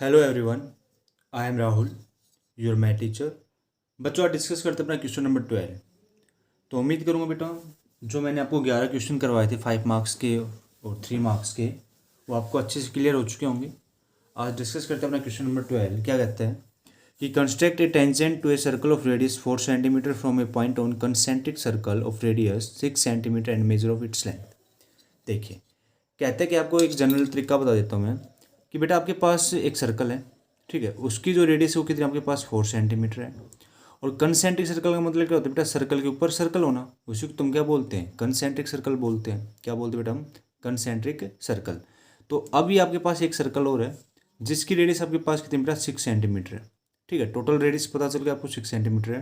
Hello everyone, I am Rahul, your math teacher. बच्चों, आज discuss करते हैं अपना क्वेश्चन नंबर 12। तो उम्मीद करूँगा बेटा, जो मैंने आपको 11 क्वेश्चन करवाए थे 5 मार्क्स के और 3 मार्क्स के, वो आपको अच्छे से क्लियर हो चुके होंगे। आज डिस्कस करते हैं अपना क्वेश्चन नंबर 12। क्या कहते हैं कि construct a tangent to a circle of radius 4 centimetre from a point on concentric circle of radius 6 centimetre and measure of its length. देखिए, कहते हैं कि आपको एक जनरल तरीका बता देता हूँ मैं कि बेटा आपके पास एक सर्कल है, ठीक है। उसकी जो रेडियस है वो कितनी आपके पास 4 सेंटीमीटर है। और कंसेंट्रिक सर्कल का मतलब क्या होता है बेटा? सर्कल के ऊपर सर्कल होना। उसी को तुम क्या बोलते हैं? कंसेंट्रिक सर्कल बोलते हैं। क्या बोलते हैं बेटा हम? Concentric circle. तो अब ये आपके पास एक सर्कल और है जिसकी रेडियस आपके पास कितनी बेटा? 6 सेंटीमीटर है, ठीक है। टोटल रेडियस पता चल गया आपको 6 सेंटीमीटर है।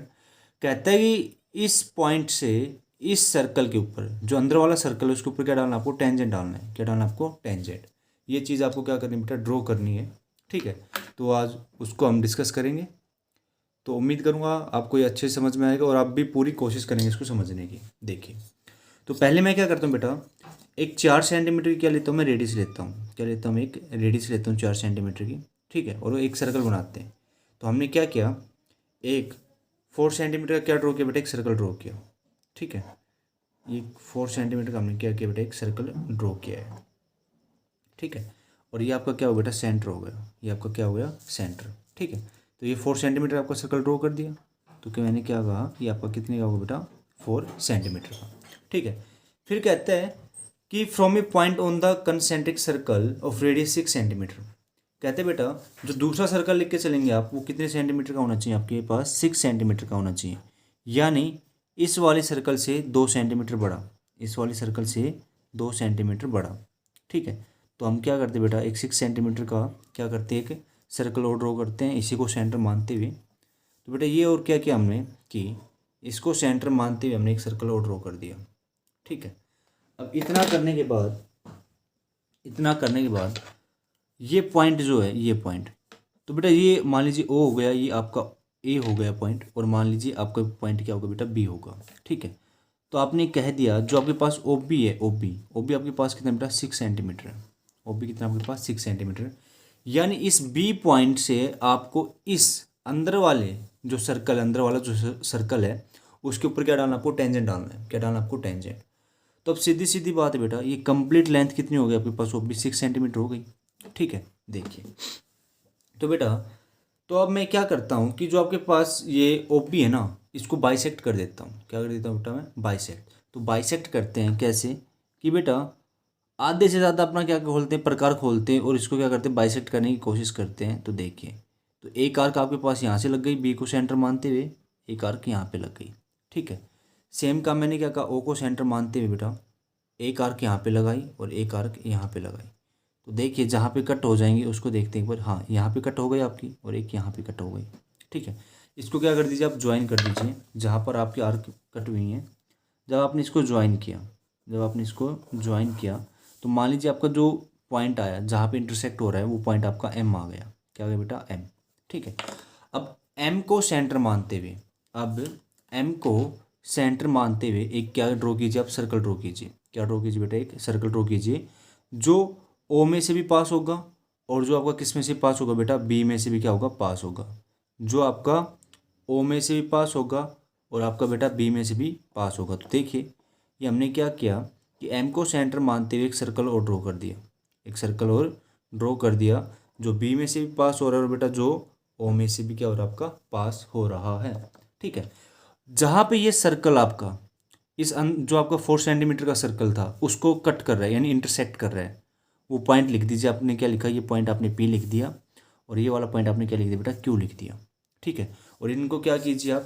कहता है कि इस पॉइंट से इस सर्कल के ऊपर, जो अंदर वाला सर्कल है, उसके ऊपर क्या डालना? आपको टेंजेंट डालना है। क्या डालना है आपको? टेंजेंट। ये चीज़ आपको क्या करनी है बेटा? ड्रॉ करनी है, ठीक है। तो आज उसको हम डिस्कस करेंगे। तो उम्मीद करूँगा आपको ये अच्छे से समझ में आएगा और आप भी पूरी कोशिश करेंगे इसको समझने की। देखिए, तो पहले मैं क्या करता हूँ बेटा, एक 4 सेंटीमीटर की क्या लेता हूँ मैं? रेडियस लेता हूँ। क्या लेता हूँ? एक रेडियस लेता हूँ 4 सेंटीमीटर की, ठीक है। और वो एक सर्कल बनाते हैं। तो हमने क्या किया, एक 4 सेंटीमीटर का क्या ड्रॉ किया बेटा? एक सर्कल ड्रॉ किया, ठीक है। ये 4 सेंटीमीटर का हमने क्या किया बेटा? एक सर्कल ड्रॉ किया है, ठीक है। और ये आपका क्या हो बेटा? सेंटर हो गया। ये आपका क्या हो गया? सेंटर, ठीक है। तो ये 4 सेंटीमीटर आपका सर्कल ड्रॉ कर दिया। तो क्या मैंने क्या कहा? ये आपका कितने का होगा बेटा? 4 सेंटीमीटर का, ठीक है। फिर कहते हैं कि from a point on the concentric circle of radius 6 centimetre. कहते हैं बेटा, जो दूसरा सर्कल लिख के चलेंगे आप, वो कितने सेंटीमीटर का होना चाहिए? आपके पास 6 सेंटीमीटर का होना चाहिए। यानी इस वाले सर्कल से 2 सेंटीमीटर बड़ा, इस वाले सर्कल से 2 सेंटीमीटर बड़ा, ठीक है। तो हम क्या करते हैं बेटा? एक 6 सेंटीमीटर का क्या करते हैं? एक सर्कल और ड्रॉ करते हैं, इसी को सेंटर मानते हुए। तो बेटा ये और क्या किया हमने कि इसको सेंटर मानते हुए हमने एक सर्कल और ड्रॉ कर दिया, ठीक है। अब इतना करने के बाद ये पॉइंट जो है, ये पॉइंट, तो बेटा ये मान लीजिए ओ हो गया, ये आपका ए हो गया पॉइंट, और मान लीजिए आपका पॉइंट क्या होगा बेटा? बी होगा, ठीक है। तो आपने कह दिया जो आपके पास ओ बी है, ओ बी आपके पास कितना बेटा? 6 सेंटीमीटर है। ओ बी कितना आपके पास? 6 सेंटीमीटर। यानी इस बी पॉइंट से आपको इस अंदर वाले जो सर्कल, अंदर वाला जो सर्कल है, उसके ऊपर क्या डालना? आपको टेंजेंट डालना है। क्या डालना? आपको टेंजेंट। तो अब सीधी सीधी बात है बेटा, ये कंप्लीट लेंथ कितनी हो गई आपके पास? वो भी 6 सेंटीमीटर हो गई, ठीक है। देखिए, तो बेटा, तो अब मैं क्या करता हूँ कि जो आपके पास ये ओपी है ना, इसको बाइसेक्ट कर देता हूँ। क्या कर देता हूँ बेटा मैं? बाइसेक्ट। तो बाइसेक्ट करते हैं कैसे कि बेटा आधे से ज़्यादा अपना क्या खोलते हैं? प्रकार खोलते हैं, और इसको क्या करते हैं? बाइसेक्ट करने की कोशिश करते हैं। तो देखिए, तो एक आर्क आपके पास यहाँ से लग गई, बी को सेंटर मानते हुए। एक आर्क यहाँ पे लग गई, ठीक है। सेम काम मैंने क्या कहा? ओ को सेंटर मानते हुए बेटा एक आर्क यहाँ पे लगाई और एक आर्क यहाँ पे लगाई। तो देखिए, जहाँ पे कट हो जाएंगे उसको देखते हैं एक बार। हाँ, यहाँ पे कट हो गई आपकी, और एक यहाँ पे कट हो गई, ठीक है। इसको क्या कर दीजिए? आप ज्वाइन कर दीजिए जहाँ पर आपकी आर्क कट हुई हैं। जब आपने इसको ज्वाइन किया, तो मान लीजिए आपका जो पॉइंट आया जहाँ पे इंटरसेक्ट हो रहा है, वो पॉइंट आपका एम आ गया। क्या आ गया बेटा? एम, ठीक है। अब एम को सेंटर मानते हुए, अब एम को सेंटर मानते हुए एक क्या ड्रॉ कीजिए? आप सर्कल ड्रॉ कीजिए। क्या ड्रॉ कीजिए बेटा? एक सर्कल ड्रॉ कीजिए जो ओ में से भी पास होगा, और जो आपका किस में से पास होगा बेटा? बी में से भी क्या होगा? पास होगा। जो आपका ओ में से भी पास होगा और आपका बेटा बी में से भी पास होगा। तो देखिए, ये हमने क्या किया कि एम को सेंटर मानते हुए एक सर्कल और ड्रॉ कर दिया, एक सर्कल और ड्रॉ कर दिया जो बी में से भी पास हो रहा है, और बेटा जो ओ में से भी क्या हो रहा है? आपका पास हो रहा है, ठीक है। जहाँ पे ये सर्कल आपका जो आपका 4 सेंटीमीटर का सर्कल था उसको कट कर रहा है, यानी इंटरसेक्ट कर रहा है, वो पॉइंट लिख दीजिए। आपने क्या लिखा? ये पॉइंट आपने पी लिख दिया, और ये वाला पॉइंट आपने क्या लिख दिया बेटा? क्यू लिख दिया, ठीक है। और इनको क्या कीजिए? आप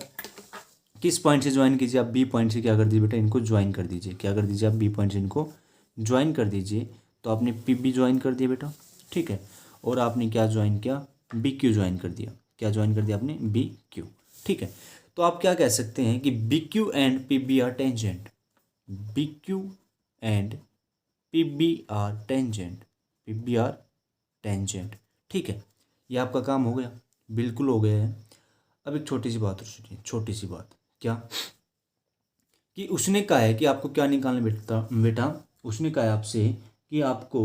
किस पॉइंट से ज्वाइन कीजिए? आप बी पॉइंट से क्या कर दीजिए बेटा? इनको ज्वाइन कर दीजिए। क्या कर दीजिए? आप बी पॉइंट से इनको ज्वाइन कर दीजिए। तो आपने पी बी ज्वाइन कर दिया बेटा, ठीक है। और आपने क्या ज्वाइन किया? बी क्यू ज्वाइन कर दिया। क्या ज्वाइन कर दिया आपने? बी क्यू, ठीक है। तो आप क्या कह सकते हैं कि B Q and P B R tangent. B Q and P B R tangent, P B R tangent, ठीक है। ये आपका काम हो गया, बिल्कुल हो गया है। अब एक छोटी सी बात और सुनिए, छोटी सी बात। क्या कि उसने कहा है कि आपको क्या निकालना बेटा? बेटा उसने कहा है आपसे कि आपको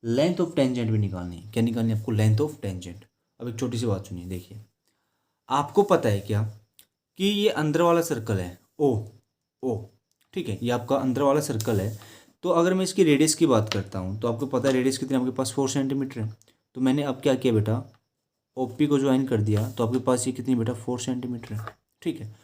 लेंथ ऑफ टेंजेंट भी निकालनी है। क्या निकालनी है आपको? Length of tangent. अब एक छोटी सी बात सुनिए, देखिए आपको पता है क्या कि ये अंदर वाला सर्कल है ओ ओ, ठीक है, ये आपका अंदर वाला सर्कल है। तो अगर मैं इसकी रेडियस की बात करता हूँ तो आपको पता है रेडियस कितनी आपके पास 4 सेंटीमीटर है। तो मैंने अब क्या किया बेटा, ओपी को ज्वाइन कर दिया, तो आपके पास ये कितनी बेटा 4 सेंटीमीटर है, ठीक है।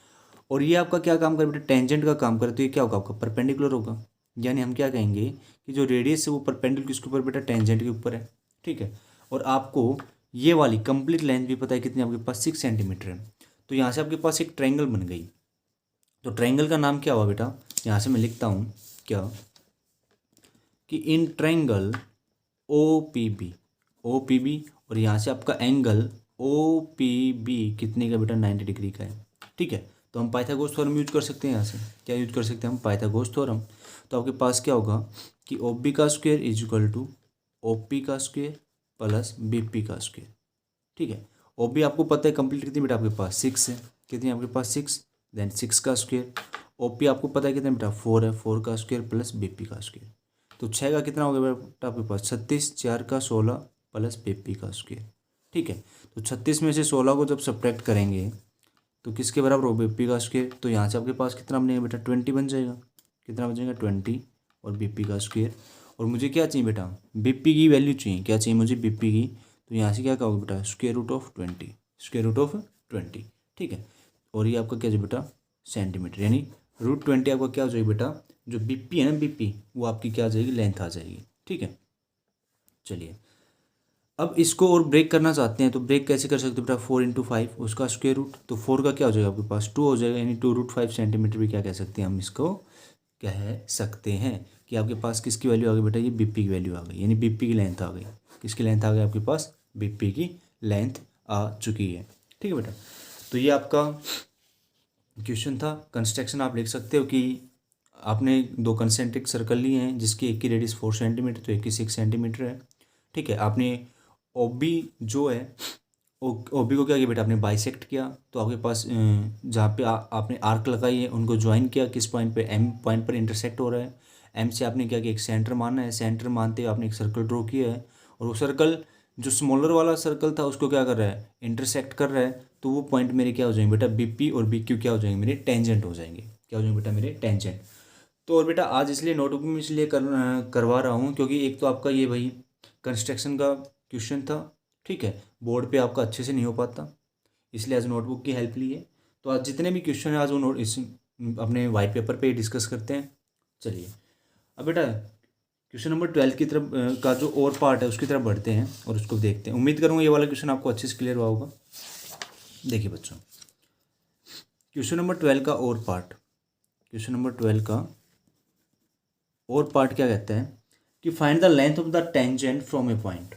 और ये आपका क्या काम करे बेटा, टेंजेंट का काम करे, तो ये क्या होगा आपका परपेंडिकुलर होगा। यानी हम क्या कहेंगे कि जो रेडियस है वो परपेंडिकुलर किसके ऊपर बेटा, टेंजेंट के ऊपर है, ठीक है। और आपको ये वाली कंप्लीट लेंथ भी पता है कितनी आपके पास 6 सेंटीमीटर है। तो यहाँ से आपके पास एक ट्रायंगल बन गई। तो ट्रायंगल का नाम क्या हुआ बेटा, यहाँ से मैं लिखता हूँ क्या कि in triangle O P B और यहाँ से आपका एंगल ओ पी बी कितने का बेटा, 90 डिग्री का है, ठीक है। तो हम पाइथागोरस थ्योरम यूज कर सकते हैं। यहाँ से क्या यूज कर सकते हैं हम, पाइथागोरस थ्योरम। तो आपके पास क्या होगा कि ओ बी का square is equal to O P का स्क्वायर प्लस बी पी का स्क्वायर, ठीक है। ओ बी आपको पता है कंप्लीट कितनी बेटा आपके पास 6 है, कितनी आपके पास 6, देन 6 का स्क्वायर। ओ पी आपको पता है कितना बेटा 4 है, 4 का स्क्वायर प्लस बी पी का स्क्वायर। तो 6 का कितना हो गया बेटा आपके पास 36, 4 का 16 प्लस बी पी का स्क्वायर, ठीक है। तो 36 में से 16 को जब सब्ट्रैक्ट करेंगे तो किसके बराबर हो, बी पी का स्क्वायर। तो यहाँ से आपके पास कितना बनेगा बेटा 20 बन जाएगा, कितना बन जाएगा 20 और बी पी का स्क्वायर। और मुझे क्या चाहिए बेटा, बी पी की वैल्यू चाहिए, क्या चाहिए मुझे, बी पी की। तो यहाँ से क्या कहोगे बेटा square root of 20, square root of 20, ठीक है। और ये आपका क्या चाहिए बेटा सेंटीमीटर, यानी √20 आपका क्या हो जाएगा बेटा, जो बीपी है ना बीपी, वो आपकी क्या आ जाएगी, लेंथ आ जाएगी, ठीक है। चलिए अब इसको और ब्रेक करना चाहते हैं तो ब्रेक कैसे कर सकते हो बेटा, 4 × 5 उसका स्क्वायर रूट, तो 4 का क्या हो जाएगा आपके पास 2 हो जाएगा, यानी 2√5 सेंटीमीटर भी क्या कह सकते हैं हम इसको, कह सकते हैं कि आपके पास किसकी वैल्यू आ गई बेटा, ये बीपी की वैल्यू आ गई, यानी बीपी की लेंथ आ गई। किसकी लेंथ आ गई आपके पास, बीपी की लेंथ आ चुकी है, ठीक है बेटा। तो ये आपका क्वेश्चन था। कंस्ट्रक्शन आप लिख सकते हो कि आपने 2 कंसेंट्रिक सर्कल लिए हैं जिसकी एक की रेडियस 4 सेंटीमीटर तो एक की 6 सेंटीमीटर है, ठीक है। आपने ओबी जो है ओबी को क्या किया बेटा, आपने बाइसेक्ट किया, तो आपके पास जहाँ पे आपने आर्क लगाई है उनको ज्वाइन किया, किस पॉइंट पे, एम पॉइंट पर इंटरसेक्ट हो रहा है। एम से आपने क्या किया, एक सेंटर माना है, सेंटर मानते हुए आपने एक सर्कल ड्रॉ किया है, और वो सर्कल जो स्मॉलर वाला सर्कल था उसको क्या कर रहा है, इंटरसेक्ट कर रहा है। तो वो पॉइंट मेरे क्या हो जाएंगे बेटा, बीपी और बीक्यू क्या हो जाएंगे, मेरे टेंजेंट हो जाएंगे, क्या हो जाएंगे बेटा, मेरे टेंजेंट। तो और बेटा आज इसलिए नोटबुक में इसलिए करवा रहा हूँ क्योंकि एक तो आपका ये भाई कंस्ट्रक्शन का क्वेश्चन था, ठीक है, बोर्ड पे आपका अच्छे से नहीं हो पाता, इसलिए आज नोटबुक की हेल्प ली है। तो आज जितने भी क्वेश्चन है आज वो नोट इस अपने वाइट पेपर पे डिस्कस करते हैं। चलिए अब बेटा क्वेश्चन नंबर 12 की तरफ का जो और पार्ट है उसकी तरफ बढ़ते हैं और उसको देखते हैं। उम्मीद करूँगा ये वाला क्वेश्चन आपको अच्छे से क्लियर हुआ होगा। देखिए बच्चों क्वेश्चन नंबर 12 का और पार्ट, क्वेश्चन नंबर 12 का और पार्ट क्या कहता है कि find the length of the tangent from a point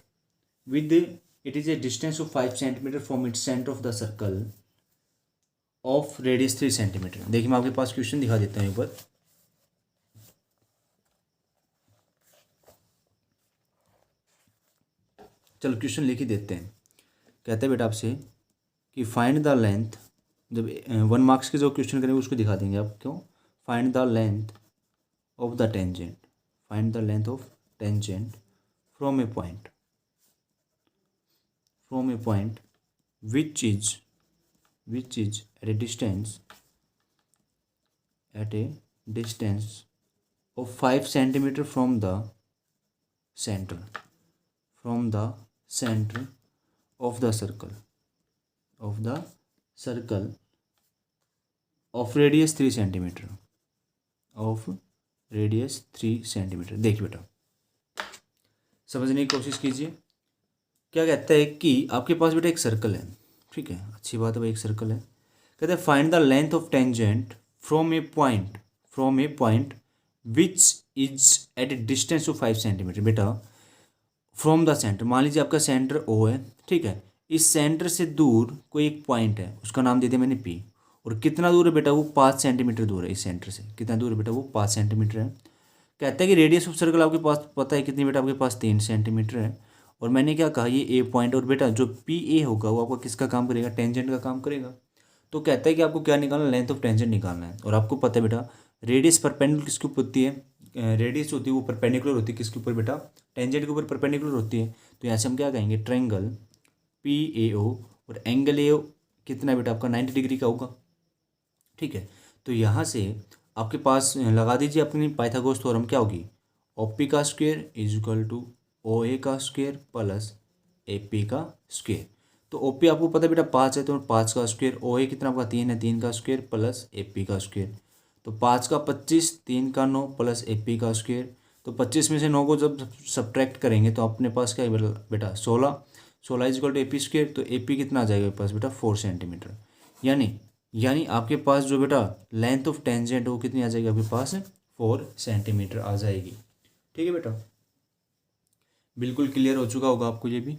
with it is a distance of 5 centimetre from its centre of the circle of radius 3 centimetre. देखिए मैं आपके पास क्वेश्चन दिखा देता हूँ एक बार। चलो क्वेश्चन लिख ही देते हैं। कहते हैं बेटा आपसे कि फाइंड द लेंथ, जब 1 मार्क्स के जो क्वेश्चन करेंगे उसको दिखा देंगे आप, क्यों, find the length of the tangent, find the length of tangent from a point, from a point which is at a distance of 5 centimeter from the center, from the center of the circle, of the circle of radius 3 centimeter, of radius 3 centimeter। देखिए बेटा समझने की कोशिश कीजिए। क्या कहता है कि आपके पास बेटा एक सर्कल है, ठीक है, अच्छी बात है भाई, एक सर्कल है। कहते हैं find the length of tangent from a point, from a point which is at a distance of 5 centimetre. बेटा फ्रॉम द सेंटर, मान लीजिए आपका सेंटर ओ है, ठीक है, इस सेंटर से दूर कोई एक पॉइंट है, उसका नाम दे दिया मैंने पी, और कितना दूर है बेटा, वो 5 सेंटीमीटर दूर है इस सेंटर से। कितना दूर है बेटा, वो 5 सेंटीमीटर है। कहता है कि रेडियस ऑफ सर्कल आपके पास पता है कितनी बेटा, आपके पास 3 सेंटीमीटर है। और मैंने क्या कहा, ये ए पॉइंट, और बेटा जो पी ए होगा वो आपका किसका काम करेगा, टेंजेंट का काम करेगा। तो कहता है कि आपको क्या निकालना है, लेंथ ऑफ टेंजेंट निकालना है। और आपको पता है बेटा रेडियस परपेंडिकुलर किसके ऊपर होती है, रेडियस होती है वो परपेंडिकुलर होती है किसके ऊपर बेटा, टेंजेंट के ऊपर परपेंडिकुलर होती है। तो यहाँ से हम क्या कहेंगे, ट्रायंगल पी ए ओ, और एंगल ए कितना बेटा आपका 90 डिग्री का होगा। ठीक है, तो यहाँ से आपके पास लगा दीजिए अपनी पाइथागोरस थ्योरम, क्या होगी, ओ पी का square is equal to O A का स्क्वायर प्लस ए पी का स्क्वायर। तो ओ पी आपको पता है बेटा 5 है, तो 5 का स्क्वायर, ओ ए कितना आपका 3 है, 3 का स्क्वायर प्लस ए पी का स्क्वायर। तो 5 का 25, 3 का 9 प्लस ए पी का स्क्वायर। तो 25 में से 9 को जब सब्ट्रैक्ट करेंगे तो अपने पास क्या है बेटा 16, 16 is equal to A P square. तो ए पी कितना आ जाएगा मेरे पास बेटा 4 सेंटीमीटर। यानी आपके पास जो बेटा लेंथ ऑफ टेंजेंट वो कितनी आ जाएगी आपके पास, 4 सेंटीमीटर आ जाएगी। ठीक है बेटा, बिल्कुल क्लियर हो चुका होगा आपको ये भी।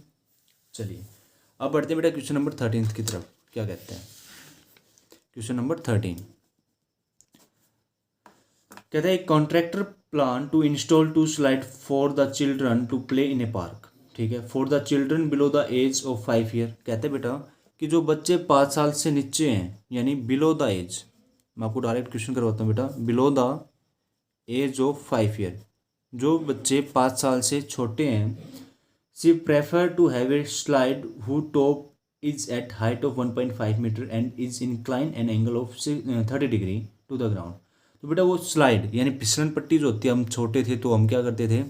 चलिए अब बढ़ते हैं बेटा क्वेश्चन नंबर 13 की तरफ। क्या कहते हैं क्वेश्चन नंबर 13, कहता है contractor plan to install 2 slide for the children to play in a park. ठीक है, for the children below the age of 5 year. कहते हैं बेटा कि जो बच्चे 5 साल से नीचे हैं, यानी बिलो द एज, मैं आपको डायरेक्ट क्वेश्चन करवाता हूँ बेटा, below the age of 5 year, जो बच्चे 5 साल से छोटे हैं, she prefer to have a slide who top is at height of 1.5 metre and is incline an angle of 30 degree to the ground. तो बेटा वो स्लाइड यानी फिसलन पट्टी जो होती है, हम छोटे थे तो हम क्या करते थे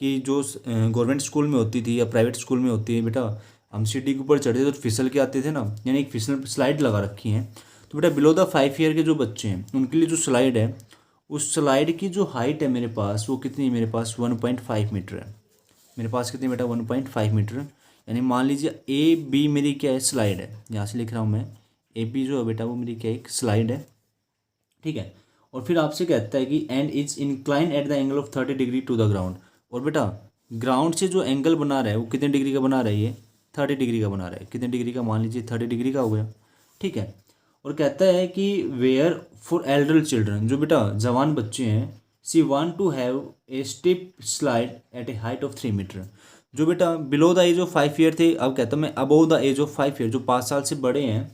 कि जो गवर्नमेंट स्कूल में होती थी या प्राइवेट स्कूल में होती है बेटा, हम सीढ़ी के ऊपर चढ़ते थे तो फिसल के आते थे ना, यानी एक फिसल स्लाइड लगा रखी है। तो बेटा बिलो द 5 ईयर के जो बच्चे हैं उनके लिए जो स्लाइड है, उस स्लाइड की जो हाइट है मेरे पास वो कितनी है, मेरे पास 1.5 मीटर है। मेरे पास कितनी बेटा 1.5 मीटर, यानी मान लीजिए ए बी मेरी क्या है, स्लाइड है। यहाँ से लिख रहा हूँ मैं, ए बी जो है बेटा वो मेरी क्या एक स्लाइड है। ठीक है, और फिर आपसे कहता है कि and is incline at the angle of 30 degree to the ground. और बेटा ग्राउंड से जो एंगल बना रहा है वो कितने डिग्री का बना रहा है, ये 30 डिग्री का बना रहा है। कितने डिग्री का, मान लीजिए 30 डिग्री का हो गया। ठीक है, और कहता है कि वेयर फॉर एल्डर चिल्ड्रन, जो बेटा जवान बच्चे हैं, she want to have a steep slide at a height of 3 metre. जो बेटा below the age of 5 year थे, अब कहता हूँ मैं above the age of 5 year, जो 5 साल से बड़े हैं,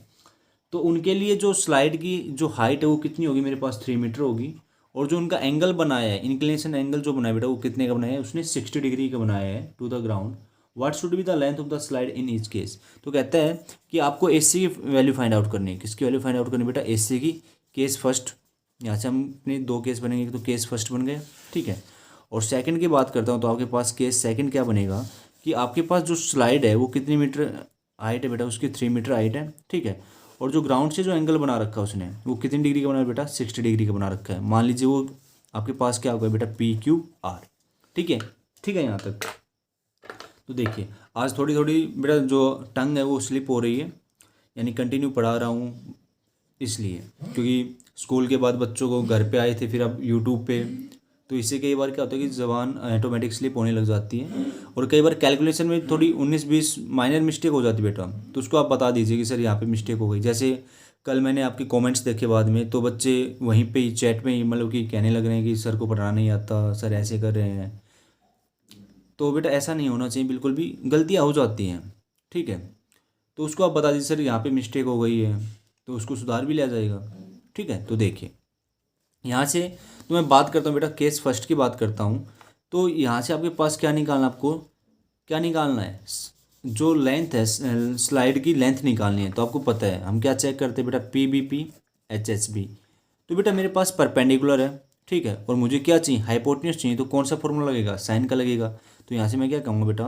तो उनके लिए जो स्लाइड की जो हाइट है वो कितनी होगी, मेरे पास 3 मीटर होगी। और जो उनका एंगल बनाया है, इंक्लिनेशन एंगल जो बनाया बेटा वो कितने का बनाया है, उसने 60 डिग्री का बनाया है to the ground. What should be the length of the slide in each case. तो कहता है कि आपको एसी की वैल्यू फाइंड आउट करनी है। किसकी वैल्यू फाइंड आउट करनी है बेटा, एसी की। केस फर्स्ट, यहाँ से हम अपने 2 केस बनेंगे, तो केस फर्स्ट बन गया। ठीक है, और सेकंड की बात करता हूँ तो आपके पास केस सेकंड क्या बनेगा कि आपके पास जो स्लाइड है वो कितनी मीटर हाइट है बेटा, उसकी 3 मीटर हाइट है। ठीक है, और जो ग्राउंड से जो एंगल बना रखा है उसने वो कितनी डिग्री का बना है बेटा, 60 डिग्री का बना रखा है। मान लीजिए वो आपके पास क्या होगा बेटा, पी क्यू आर। ठीक है, ठीक है यहाँ तक। तो देखिए आज थोड़ी थोड़ी बेटा जो टंग है वो स्लिप हो रही है, यानी कंटिन्यू पढ़ा रहा हूँ इसलिए, क्योंकि स्कूल के बाद बच्चों को घर पे आए थे, फिर अब यूट्यूब पे, तो इससे कई बार क्या होता है कि ज़बान ऑटोमेटिक स्लिप होने लग जाती है, और कई बार कैलकुलेशन में थोड़ी 19-20 माइनर मिस्टेक हो जाती है बेटा, तो उसको आप बता दीजिए कि सर यहाँ पे मिस्टेक हो गई। जैसे कल मैंने आपके कमेंट्स देखे बाद में, तो बच्चे वहीं पे ही चैट में ही मतलब कि कहने लग रहे हैं कि सर को पढ़ाना नहीं आता, सर ऐसे कर रहे हैं। तो बेटा ऐसा नहीं होना चाहिए, बिल्कुल भी गलतियाँ हो जाती हैं। ठीक है, तो उसको आप बता दीजिए सर यहाँ पे मिस्टेक हो गई है, तो उसको सुधार भी लिया जाएगा। ठीक है, तो देखिए यहाँ से तो मैं बात करता हूँ बेटा, केस फर्स्ट की बात करता हूँ। तो यहाँ से आपके पास क्या निकालना, आपको क्या निकालना है, जो लेंथ है स्लाइड की लेंथ निकालनी है। तो आपको पता है हम क्या चेक करते हैं बेटा, P B P H H B. तो बेटा मेरे पास परपेंडिकुलर है, ठीक है, और मुझे क्या चाहिए, हाइपोटेन्यूज चाहिए। तो कौन सा फॉर्मूला लगेगा, साइन का लगेगा। तो यहाँ से मैं क्या कहूँगा बेटा,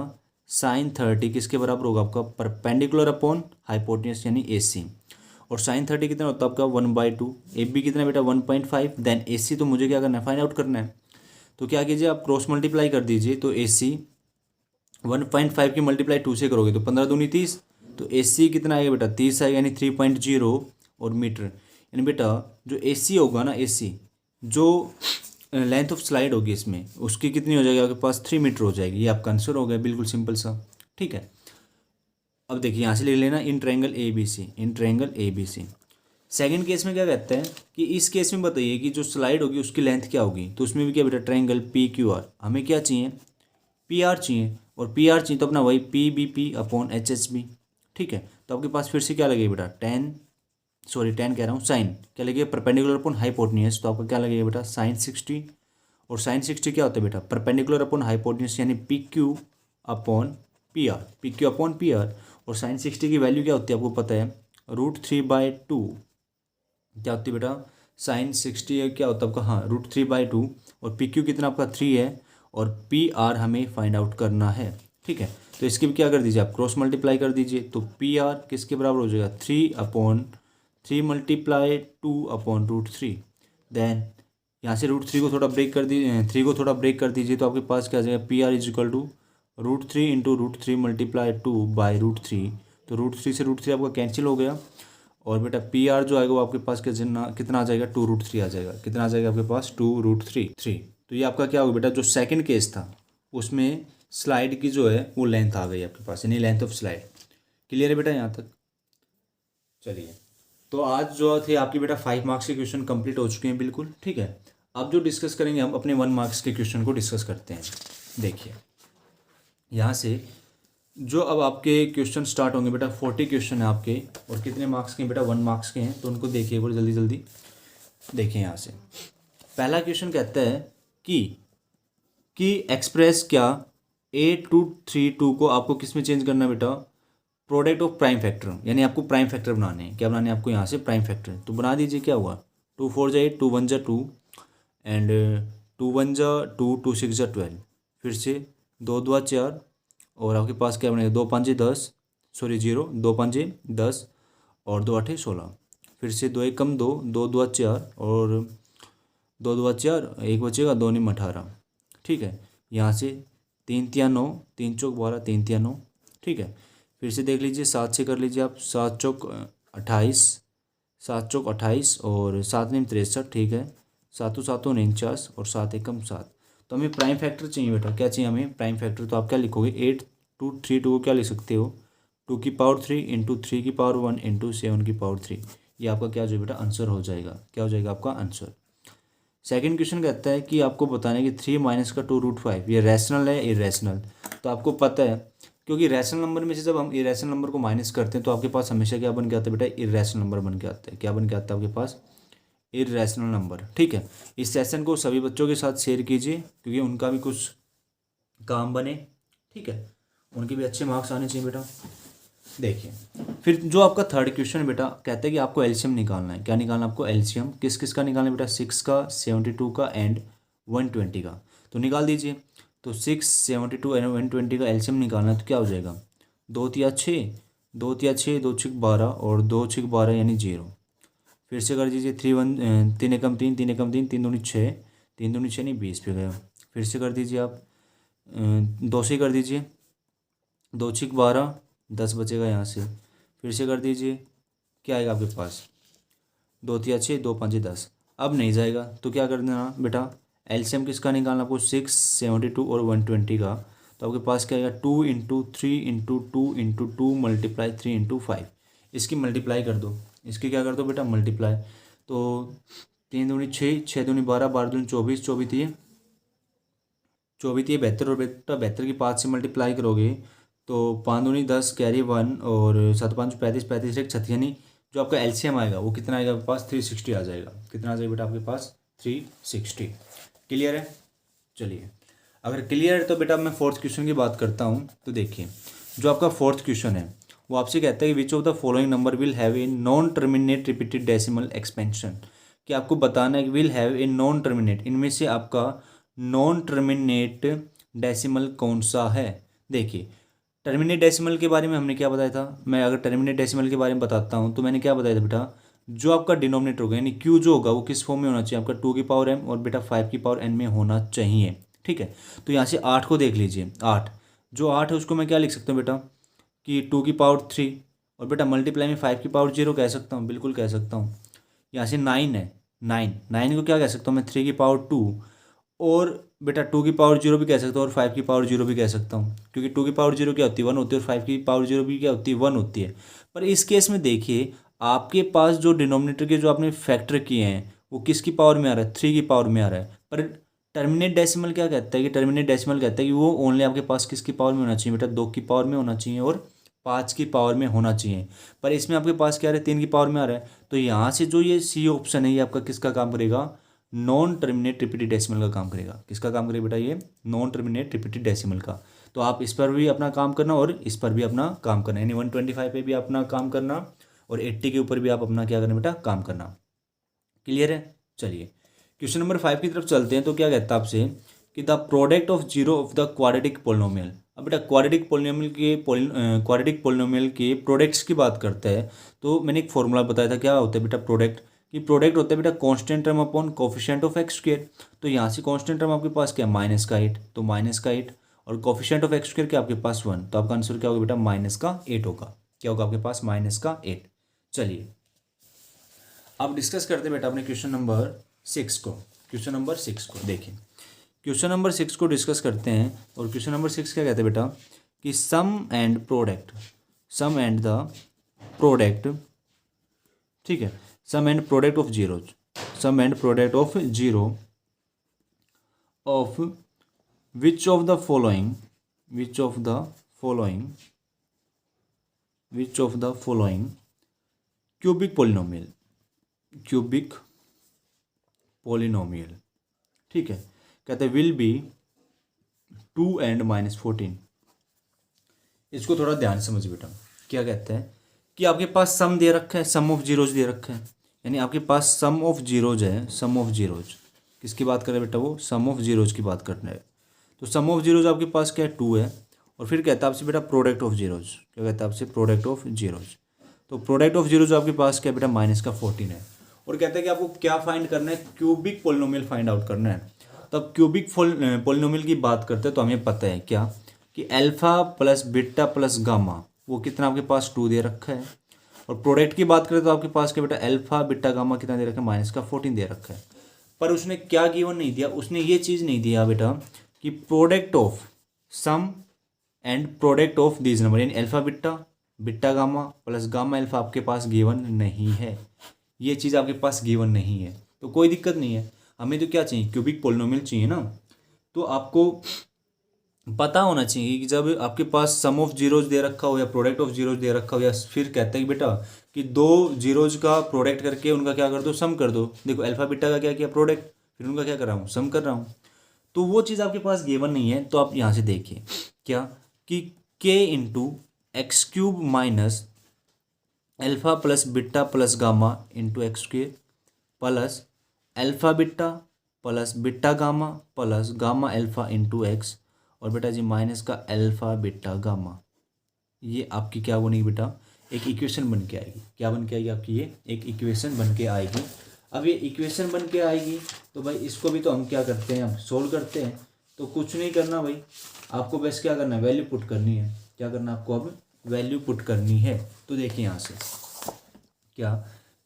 साइन 30 किसके बराबर होगा आपका, परपेंडिकुलर अपॉन हाइपोटेन्यूज यानी ए सी। और साइन 30 कितना होता है आपका 1/2। ए बी कितना बेटा 1.5। देन ए सी तो मुझे क्या करना है, फाइंड आउट करना है। तो क्या कीजिए आप क्रॉस मल्टीप्लाई कर दीजिए। तो ए सी 1.5 की मल्टीप्लाई 2 से करोगे तो 15 दूनी 30। तो ए सी कितना आएगा बेटा 30 आएगा, यानी 3.0 और मीटर। यानी बेटा जो ए सी होगा ना, ए सी जो लेंथ ऑफ स्लाइड होगी इसमें, उसकी कितनी हो जाएगी आपके पास 3 मीटर हो जाएगी। ये आपका आंसर हो गया, बिल्कुल सिंपल सा। ठीक है, अब देखिए यहाँ से ले लेना in triangle A B C, in triangle A B C. Second case में क्या कहते हैं कि इस केस में बताइए कि जो स्लाइड होगी उसकी लेंथ क्या होगी। तो उसमें भी क्या बेटा ट्रायंगल पी क्यू आर, हमें क्या चाहिए, पी आर चाहिए। और पी आर चाहिए तो अपना वही P B P upon H H B. ठीक है, तो आपके पास फिर से क्या लगेगा बेटा, टेन कह रहा हूँ, साइन क्या लगेगा, परपेंडिकुलर अपॉन हाइपोटेन्यूज। तो आपका क्या लगेगा बेटा साइन 60। और साइन 60 क्या होता है बेटा, परपेंडिकुलर अपॉन हाइपोटेन्यूज यानी P Q upon P R, P Q upon P R. और साइन 60 की वैल्यू क्या होती है आपको पता है, √3/2 क्या होती है बेटा, साइन 60 क्या होता है आपका, हाँ √3/2। और पी क्यू कितना आपका 3 है और पी आर हमें फाइंड आउट करना है, ठीक है। तो इसकी भी क्या कर दीजिए आप, क्रॉस मल्टीप्लाई कर दीजिए, तो पी आर किसके बराबर हो जाएगा, 3/3 × 2/√3। देन यहाँ से √3 को थोड़ा ब्रेक कर दीजिए, 3 को थोड़ा ब्रेक कर दीजिए, तो आपके पास क्या आ जाएगा, पी आर = √3 × √3 × 2/√3। तो √3 से √3 आपका कैंसिल हो गया, और बेटा पी आर जो आएगा वो आपके पास कितना आ जाएगा, 2√3 आ जाएगा। कितना आ जाएगा आपके पास, 2√3। तो ये आपका क्या होगा बेटा, जो सेकंड केस था उसमें स्लाइड की जो है वो लेंथ आ गई आपके पास, यानी लेंथ ऑफ स्लाइड। क्लियर है बेटा यहाँ तक। चलिए, तो आज जो थे आपकी बेटा 5 मार्क्स के क्वेश्चन कंप्लीट हो चुके हैं बिल्कुल, ठीक है। अब जो डिस्कस करेंगे हम अपने 1 मार्क्स के क्वेश्चन को डिस्कस करते हैं। देखिए यहाँ से जो अब आपके क्वेश्चन स्टार्ट होंगे बेटा, 40 क्वेश्चन है आपके, और कितने मार्क्स के बेटा, 1 मार्क्स के हैं। तो उनको देखिए एक बार जल्दी जल्दी देखिए। यहाँ से पहला क्वेश्चन कहता है कि एक्सप्रेस क्या A232 को आपको किस में चेंज करना है बेटा, प्रोडक्ट ऑफ प्राइम फैक्टर, यानी आपको प्राइम फैक्टर बनाने हैं। क्या बनाने हैं आपको, यहाँ से प्राइम फैक्टर। तो बना दीजिए, क्या हुआ, 2 4 8, 2 1 2 एंड 2 1 2, 2 6 12, फिर से 2 2 4, और आपके पास क्या बनेगा, 2 5 10, सॉरी 0, 2 5 10 और 2 8 16, फिर से 2 1 2, 2 2 4 और 2 2 4, एक बचेगा, 2 9 18, ठीक है। यहाँ से 3 3 9, 3 चौक 12, 3 3 9, ठीक है। फिर से देख लीजिए, 7 से कर लीजिए आप, 7 चौक 28, 7 चौक 28 और 7 9 63, ठीक है। 7 7 49 और 7 1 7। तो हमें प्राइम फैक्टर चाहिए बेटा, क्या चाहिए हमें, प्राइम फैक्टर। तो आप क्या लिखोगे, 8 2 3 2 को क्या लिख सकते हो, 2 की पावर 3 इंटू 3 की पावर 1 इंटू 7 की पावर 3। ये आपका क्या जो बेटा आंसर हो जाएगा, क्या हो जाएगा आपका आंसर। सेकंड क्वेश्चन कहता है कि आपको बताना है कि 3 माइनस का 2√5 ये रैशनल है इरेशनल। तो आपको पता है, क्योंकि रैशनल नंबर में से जब हम इरेशनल नंबर को माइनस करते हैं तो आपके पास हमेशा क्या बन के आता है बेटा, इरेशनल नंबर बन के आता है। क्या बन के आता है आपके पास, इरेशनल नंबर, ठीक है। इस सेशन को सभी बच्चों के साथ शेयर कीजिए, क्योंकि उनका भी कुछ काम बने, ठीक है, उनके भी अच्छे मार्क्स आने चाहिए बेटा। देखिए फिर जो आपका थर्ड क्वेश्चन है बेटा, कहता है कि आपको एलसीएम निकालना है। क्या निकालना है आपको, एलसीएम किस किस का निकालना है बेटा, 6 का, 72 का एंड 120 का। तो निकाल दीजिए। तो 6 72 एंड 120 का एलसीएम निकालना है, तो क्या हो जाएगा, 2 3 6, 2 3 6, 2 6 12 और 2 6 12 यानी 0। फिर से कर दीजिए, 3 1 3 एकम 3, 3 एकम 3, 3 दूनी 6, 3 दूनी 6 नहीं 20 पे गया। फिर से कर दीजिए आप 2 से कर दीजिए, 2 6 12, 10 बचेगा यहाँ से। फिर से कर दीजिए, क्या आएगा आपके पास, 2 3 6, 2 5 10। अब नहीं जाएगा तो क्या कर देना बेटा, एलसीएम किसका निकालना आपको, 6 72 और 120 का। तो आपके पास क्या आएगा, 2 into 3 into 2 into 2 multiply 3 into 5। इसकी मल्टीप्लाई कर दो, इसकी क्या कर दो बेटा, मल्टीप्लाई। तो 3 दूनी 6, 6 दूनी 12, 12 दूनी 24, 24 72, और बेटा 72 की 5 से मल्टीप्लाई करोगे तो 5 दूनी 10, कैरी 1 और 7 5 35, 35 एक 36, यानी जो आपका एलसीएम आएगा वो कितना आएगा आपके पास, 360 आ जाएगा। कितना आ जाएगा बेटा आपके पास, 360। क्लियर है। चलिए, अगर क्लियर है तो बेटा मैं फोर्थ क्वेश्चन की बात करता हूँ। तो देखिए जो आपका फोर्थ क्वेश्चन है वो आपसे कहता है कि विच of the following number will have a non terminate repeated decimal expansion. कि आपको बताना है कि will have a non terminate, इनमें से आपका नॉन टर्मिनेट डेसिमल कौन सा है। देखिए टर्मिनेट डेसिमल के बारे में हमने क्या बताया था, मैं अगर टर्मिनेट डेसिमल के बारे में बताता हूँ तो मैंने क्या बताया था बेटा, जो आपका डिनोमिनेटर होगा यानी क्यू जो होगा वो किस फॉर्म में होना चाहिए आपका, 2 की पावर m और बेटा 5 की पावर n में होना चाहिए, ठीक है। तो यहाँ से 8 को देख लीजिए, 8 जो 8 है उसको मैं क्या लिख सकता हूँ बेटा, कि 2 की पावर 3 और बेटा मल्टीप्लाई में 5 की पावर 0 कह सकता हूँ, बिल्कुल कह सकता हूँ। यहाँ से 9 है, 9 को क्या कह सकता हूँ मैं, 3 की पावर 2 और बेटा 2 की पावर 0 भी कह सकता हूँ और 5 की पावर 0 भी कह सकता हूँ, क्योंकि 2 की पावर 0 क्या होती है, 1 होती है, और 5 की पावर 0 भी क्या होती है, 1 होती है। पर इस केस में देखिए आपके पास जो डिनोमिनेटर के जो आपने फैक्टर किए हैं वो किसकी पावर में आ रहा है, 3 की पावर में आ रहा है। पर टर्मिनेट डेसिमल क्या कहता है, कि टर्मिनेट डेसिमल कहता है कि वो ओनली आपके पास किसकी पावर में होना चाहिए बेटा, 2 की पावर में होना चाहिए और 5 की पावर में होना चाहिए। पर इसमें आपके पास क्या आ रहा है, 3 की पावर में आ रहा है। तो यहाँ से जो ये सी ऑप्शन है ये आपका किसका काम करेगा, नॉन टर्मिनेट रिपीटेड डेसिमल का काम करेगा। किसका काम करेगा बेटा? ये नॉन टर्मिनेट रिपीटेड डेसिमल का। तो आप इस पर भी अपना काम करना और इस पर भी अपना काम करना, यानी 125 पे भी अपना काम करना और 80 के ऊपर भी आप अपना क्या करना बेटा? काम करना। क्लियर है? चलिए क्वेश्चन नंबर 5 की तरफ चलते हैं। तो क्या कहता है आपसे कि the product of zero of the quadratic polynomial. अब बेटा क्वाड्रेटिक पोलिनोमियल के प्रोडक्ट्स की बात करता है। तो मैंने एक फॉर्मूला बताया था, क्या होता है बेटा प्रोडक्ट? कि प्रोडक्ट होता है बेटा constant term upon coefficient of x square. तो यहाँ से कांस्टेंट टर्म आपके पास क्या है? माइनस का 8, तो माइनस का 8 और कोफिशिएंट ऑफ एक्स स्क्वायर क्या आपके पास 1, तो आपका आंसर क्या होगा बेटा? माइनस का 8 होगा। क्या होगा आपके पास? माइनस का 8। चलिए अब डिस्कस करते हैं बेटा अपने क्वेश्चन नंबर 6 को। क्वेश्चन नंबर 6 को देखिए, क्वेश्चन नंबर 6 को डिस्कस करते हैं। और क्वेश्चन नंबर 6 क्या कहते हैं बेटा? कि सम एंड द प्रोडक्ट, ठीक है, sum and product of zero of which of the following cubic polynomial, ठीक है, कहते हैं विल बी 2 and -14। इसको थोड़ा ध्यान से समझ बेटा। क्या कहते हैं कि आपके पास सम दे रखा है, सम ऑफ जीरोज दे रखा है, यानी आपके पास सम ऑफ जीरोज है। सम ऑफ जीरोज किसकी बात कर रहे हैं बेटा? वो सम ऑफ जीरोज की बात करना है। तो सम ऑफ जीरोज आपके पास क्या है? 2 है। और फिर कहता है आपसे बेटा प्रोडक्ट ऑफ जीरोज। क्या कहता है आपसे? Product of zeros. तो प्रोडक्ट ऑफ जीरोज आपके पास क्या है बेटा? माइनस का 14 है। और कहता है कि आपको क्या फाइंड करना है? क्यूबिक पोलिनोमियल फाइंड आउट करना है। तो अब क्यूबिक पोलिनोमियल की बात करते हैं तो हमें पता है क्या कि alpha plus beta plus gamma वो कितना आपके पास? 2 दे रखा है। और प्रोडक्ट की बात करें तो आपके पास क्या बेटा? अल्फा बीटा गामा कितना दे रखा है? माइनस का 14 दे रखा है। पर उसने क्या गिवन नहीं दिया? उसने ये चीज़ नहीं दिया बेटा कि product of sum and product of these number, यानी alpha beta gamma plus gamma alpha आपके पास गिवन नहीं है। ये चीज़ आपके पास गिवन नहीं है तो कोई दिक्कत नहीं है। हमें तो क्या चाहिए? क्यूबिक पोलिनोमियल चाहिए ना। तो आपको पता होना चाहिए कि जब आपके पास सम ऑफ जीरोज दे रखा हो या प्रोडक्ट ऑफ जीरोज दे रखा हो, या फिर कहते हैं कि बेटा कि दो जीरोज का प्रोडक्ट करके उनका क्या कर दो? सम कर दो। देखो अल्फा बीटा का क्या किया? प्रोडक्ट, फिर उनका क्या कर रहा हूँ? सम कर रहा हूँ। तो वो चीज़ आपके पास गिवन नहीं है। तो आप यहाँ से देखिए क्या कि k into x cube minus alpha plus beta plus gamma into x square plus alpha beta gamma plus gamma alpha into x, और बेटा जी माइनस का अल्फा बीटा गामा। ये आपकी क्या बनेगी बेटा? एक इक्वेशन बन के आएगी। क्या बन के आएगी आपकी? ये एक इक्वेशन बन के आएगी। अब ये इक्वेशन बन के आएगी तो भाई इसको भी तो हम क्या करते हैं? हम सोल्व करते हैं। तो कुछ नहीं करना भाई, आपको बस क्या करना है? वैल्यू पुट करनी है। क्या करना है आपको? अब वैल्यू पुट करनी है। तो देखिए यहाँ से क्या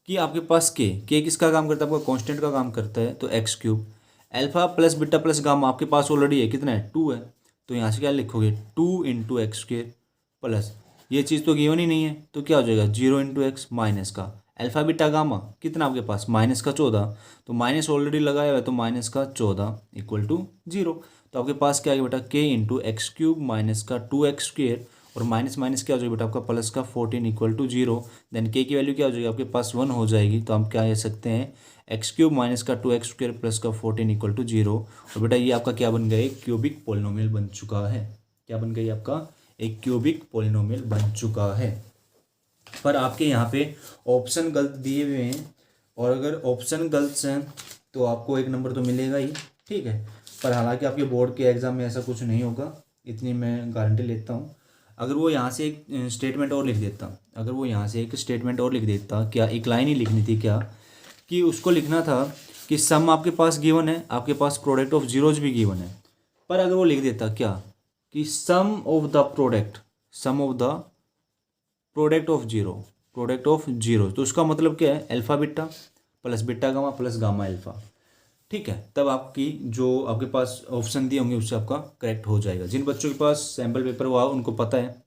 कि आपके पास के किसका काम करता है? आपका कांस्टेंट का काम करता है। तो x cube alpha plus beta plus gamma आपके पास ऑलरेडी है, कितना है? 2 है। तो यहाँ से क्या लिखोगे? 2 इंटू एक्स स्क्वेयर प्लस ये चीज़ तो गिवन ही नहीं है तो क्या हो जाएगा? 0 इंटू एक्स माइनस का अल्फा बीटा गामा कितना आपके पास? माइनस का 14। तो माइनस ऑलरेडी लगाया हुआ है तो माइनस का 14 इक्वल टू 0। तो आपके पास क्या आएगा बेटा? के इंटू एक्स क्यूब माइनस का 2x स्क्वेयर और माइनस माइनस क्या हो जाएगा बेटा? आपका प्लस का 14 इक्वल टू 0। देन के की वैल्यू क्या हो जाएगी? आपके पास 1 हो जाएगी। तो हम क्या कह सकते हैं? एक्स क्यूब माइनस का 2x स्क्वेयर प्लस का 14 इक्वल टू 0। और बेटा ये आपका क्या बन गया? एक क्यूबिक पोलिनोमियल बन चुका है। क्या बन गई? आपका एक क्यूबिक पोलिनोमियल बन चुका है। पर आपके यहाँ पे ऑप्शन गलत दिए हुए हैं, और अगर ऑप्शन गलत हैं तो आपको 1 नंबर तो मिलेगा ही, ठीक है। पर हालांकि आपके बोर्ड के एग्ज़ाम में ऐसा कुछ नहीं होगा, इतनी मैं गारंटी लेता हूँ। अगर वो यहाँ से एक स्टेटमेंट और लिख देता, क्या एक लाइन ही लिखनी थी क्या, कि उसको लिखना था कि सम आपके पास गिवन है, आपके पास प्रोडक्ट ऑफ जीरोज भी गिवन है। पर अगर वो लिख देता क्या कि sum of the product of zero, तो उसका मतलब क्या है? Alpha beta plus beta gamma plus gamma alpha, ठीक है। तब आपकी जो आपके पास ऑप्शन दिए होंगे उससे आपका करेक्ट हो जाएगा। जिन बच्चों के पास सैम्पल पेपर हुआ उनको पता है।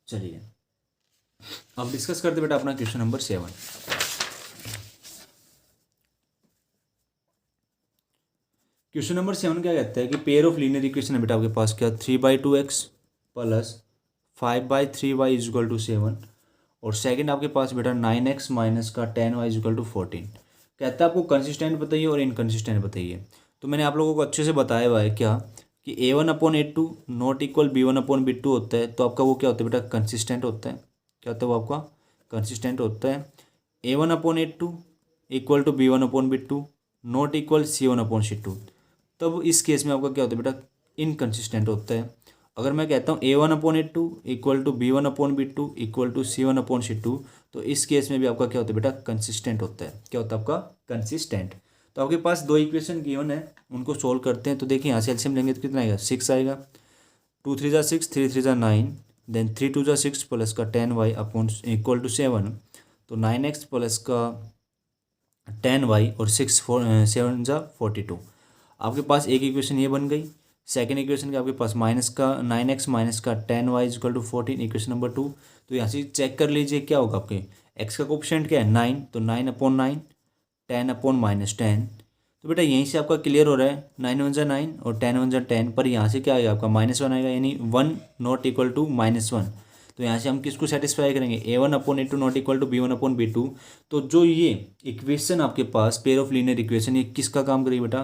चलिए अब डिस्कस करते बेटा अपना क्वेश्चन नंबर 7। क्वेश्चन नंबर 7 क्या कहता है कि पेयर ऑफ लीनियर इक्वेशन है बेटा आपके पास क्या? 3/2x plus 5/3y is equal to 7, और सेकेंड आपके पास बेटा 9x माइनस का 10y इज इक्वल टू 14। कहता है आपको कंसिस्टेंट बताइए और इनकंसिस्टेंट बताइए। तो मैंने आप लोगों को अच्छे से बताया हुआ है क्या कि A1/A2 नॉट इक्वल B1/B2 होता है, तो आपका वो क्या होता है बेटा, कंसिस्टेंट होता है। क्या होता है वो आपका कंसिस्टेंट होता है। A1/A2 equal to B1/B2 not equal C1/C2, तब इस केस में आपका क्या होता है बेटा, इनकंसिस्टेंट होता है। अगर मैं कहता हूँ A1/A2 equal to B1/B2 equal to C1/C2, तो इस केस में भी आपका क्या होता है बेटा, कंसिस्टेंट होता है। क्या होता है आपका, कंसिस्टेंट। तो आपके पास दो इक्वेशन गिवन है, उनको सोल्व करते हैं। तो देखिए यहाँ से एलसीएम लेंगे तो कितना आएगा, 6 आएगा। 2 3 जा 6, 3 3 जा 9, देन 3 2 जा 6 प्लस का 10y अपॉन इक्वल टू 7, तो 9x प्लस का 10y और 7 जा 42। आपके पास एक इक्वेशन ये बन गई। सेकेंड इक्वेशन के आपके पास माइनस का 9x माइनस का 10y equal to 14, equation number 2। तो यहाँ से चेक कर लीजिए क्या होगा, आपके x का कोफिशिएंट क्या है 9, तो 9/9, 10/-10। तो बेटा यहीं से आपका क्लियर हो रहा है, 9 1 जा 9 और 10 1 जा 10, पर यहाँ से क्या आएगा आपका -1 आएगा, यानी 1 नॉट इक्वल टू -1। तो यहाँ से हम किसको सेटिस्फाई करेंगे, A1/A2 not equal to B1/B2। तो जो ये इक्वेशन आपके पास पेयर ऑफ लीनियर इक्वेशन, ये किसका काम करेगी बेटा,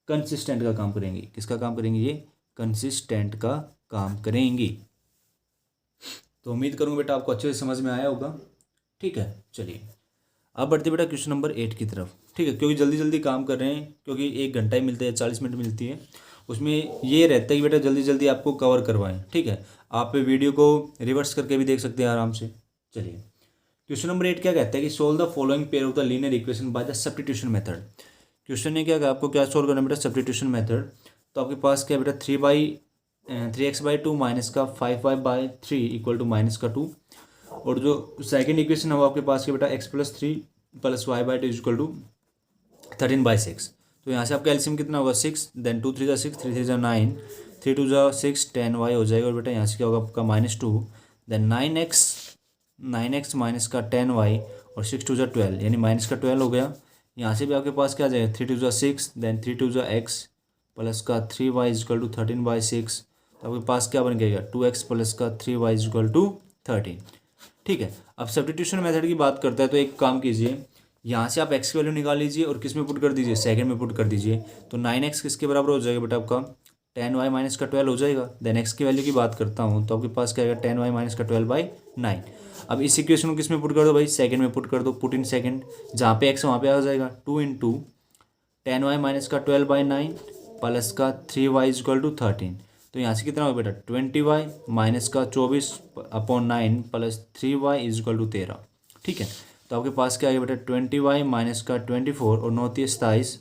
कंसिस्टेंट का काम करेंगी। किसका काम करेंगी, ये कंसिस्टेंट का काम करेंगी। तो उम्मीद करूँगा बेटा आपको अच्छे से समझ में आया होगा। ठीक है, चलिए अब बढ़ते बेटा क्वेश्चन नंबर 8 की तरफ। ठीक है, क्योंकि जल्दी जल्दी काम कर रहे हैं, क्योंकि 1 घंटा ही मिलता है, 40 मिनट मिलती है, उसमें ये रहता है कि बेटा जल्दी जल्दी आपको कवर करवाएं। ठीक है, आप वीडियो को रिवर्स करके भी देख सकते हैं आराम से। चलिए क्वेश्चन नंबर 8 क्या कहता है कि solve the following pair of the linear equation by the substitution method. Question ने क्या कहा, आपको क्या सोल्व करना है बेटा, सब्स्टिट्यूशन मेथड। तो आपके पास क्या बेटा 3x/2 माइनस का 5y/3 इक्वल टू -2, और जो सेकंड इक्वेशन है वो आपके पास के बेटा x+3 plus y/2 equal to 13/6। तो यहाँ से आपका एलसीएम कितना होगा 6, देन 2 3 जा 6, 3 3 जा 9, 3 2 जा 6, 10y हो जाएगा। और बेटा यहाँ से क्या होगा आपका -2, देन 9x माइनस का 10y और 6 2 जा 12, यानी -12 हो गया। यहाँ से भी आपके पास क्या आ जाएगा 3 2 जा 6, देन 3 2 जा x प्लस का 3y इक्वल टू 13/6। तो आपके पास क्या बन गया 2x प्लस का 3y इक्वल टू 13। ठीक है, अब सब्स्टिट्यूशन मेथड की बात करता है, तो एक काम कीजिए, यहाँ से आप x की वैल्यू निकाल लीजिए और किस में पुट कर दीजिए, सेकंड में पुट कर दीजिए। तो 9x किसके बराबर हो जाएगा बेटा, आपका 10y माइनस का 12 हो जाएगा। देन x की वैल्यू की बात करता हूँ, तो आपके पास क्या आएगा 10y माइनस का 12/9। अब इस इक्वेशन को किस में पुट कर दो भाई, सेकंड में पुट कर दो, पुट इन सेकंड, जहाँ पे x वहाँ पे आ जाएगा 2 × 10y माइनस का 12/9 प्लस का 3y इक्वल टू 13। तो यहाँ से कितना होगा बेटा 20y माइनस का 24/9 प्लस 3y इक्वल टू 13। ठीक है, तो आपके पास क्या आएगा बेटा 20y माइनस का 24 और 9 × 27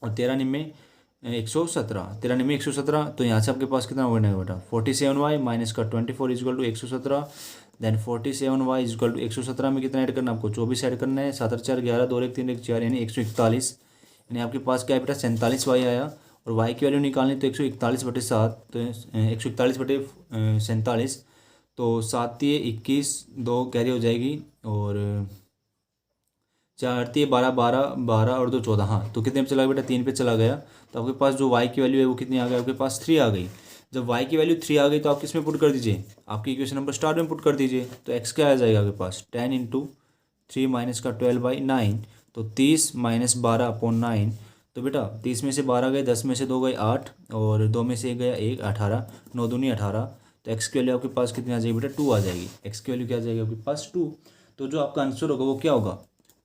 और 13 निम्मे 117, 13 निम्मे 117। तो यहाँ से आपके पास कितना बनेगा बेटा 47y माइनस का 24 equal to 117, then 47y equal to 117 में कितना ऐड करना है आपको 24 ऐड करना है, 7 4 11 2 1 3 1 4, यानी 141, यानी आपके पास क्या है बेटा 47y आया। और y की वैल्यू निकालनी तो 141/7, तो 141/47, तो 7 × 21, 2 कैरी हो जाएगी, और 4 × 12 12 12 और 2 14। हाँ, तो कितने पे चला गया बेटा 3 पे चला गया। तो आपके पास जो y की वैल्यू है वो कितनी आ गई, आपके पास 3 आ गई। जब y की वैल्यू 3 आ गई तो आप किस में पुट कर दीजिए, आपकी इक्वेशन नंबर स्टार्ट में पुट कर दीजिए। तो x क्या आ जाएगा आपके पास 10 × 3 माइनस का 12/9, तो 30 - 12/9। तो बेटा 30 में से 12 गए, 10 में से 2 गए 8, और 2 में से 1 गया 1, 18, 9 दूनी 18। तो x की वैल्यू आपके पास कितनी आ जाएगी बेटा 2 आ जाएगी। x की वैल्यू क्या आ जाएगी आपके पास 2। तो जो आपका आंसर होगा वो क्या होगा,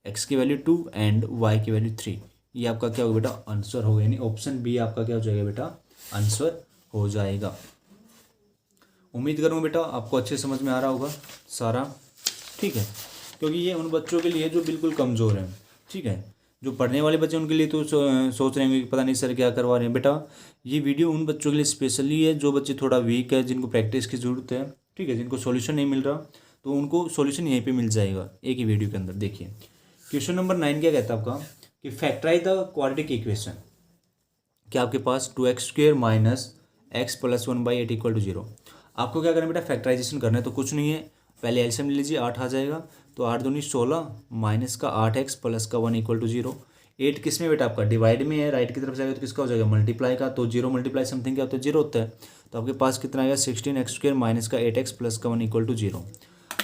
x की वैल्यू 2 एंड y की वैल्यू 3। ये आपका क्या होगा बेटा आंसर होगा, यानी ऑप्शन बी आपका क्या हो जाएगा बेटा आंसर हो जाएगा। उम्मीद करूँगा बेटा आपको अच्छे समझ में आ रहा होगा सारा। ठीक है, क्योंकि ये उन बच्चों के लिए जो बिल्कुल कमज़ोर हैं। ठीक है, जो पढ़ने वाले बच्चे उनके लिए तो सोच रहे हैं कि पता नहीं सर क्या करवा रहे हैं। बेटा ये वीडियो उन बच्चों के लिए स्पेशली है जो बच्चे थोड़ा वीक है, जिनको प्रैक्टिस की ज़रूरत है। ठीक है, जिनको सॉल्यूशन नहीं मिल रहा, तो उनको सॉल्यूशन यहीं पे मिल जाएगा एक ही वीडियो के अंदर। देखिए क्वेश्चन नंबर 9 क्या कहता है आपका कि फैक्टराइज द क्वाड्रेटिक इक्वेशन। क्या आपके पास 2x² minus x plus 1/8 equal to 0। आपको क्या करना है बेटा फैक्टराइजेशन करना है, तो कुछ नहीं है, पहले एलसीएम ले लीजिए, 8 आ जाएगा। तो 8 दूनी 16 माइनस का 8x प्लस का 1 इक्वल टू 0। 8 किस में बेटा आपका डिवाइड में है, राइट की तरफ जाएगा तो किसका हो जाएगा मल्टीप्लाई का। तो 0 मल्टीप्लाई समथिंग क्या होता है 0 होता है। तो आपके पास कितना आएगा 16x² माइनस का 8x प्लस का 1 इक्वल टू 0।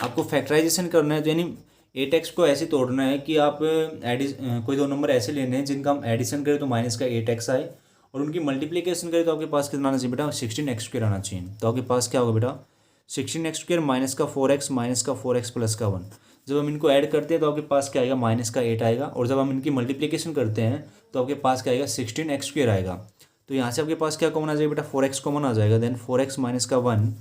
आपको फैक्टराइजेशन करना है, तो यानी 8x को ऐसे तोड़ना है कि आप कोई दो नंबर ऐसे लेने हैं जिनका हम एडिशन करें तो माइनस का 8x आए, और उनकी मल्टीप्लिकेशन करें तो आपके पास कितना आना चाहिए बेटा, 16x² आना चाहिए। तो आपके पास क्या होगा बेटा, 16x² माइनस का 4x माइनस का 4x प्लस का 1। जब हम इनको ऐड करते हैं तो आपके पास क्या आएगा, माइनस का 8 आएगा, और जब हम इनकी मल्टीप्लिकेशन करते हैं तो आपके पास क्या आएगा, 16x² आएगा। तो यहाँ से आपके पास क्या कॉमन आ जाएगा बेटा, 4x कॉमन आ जाएगा, देन 4x माइनस का 1,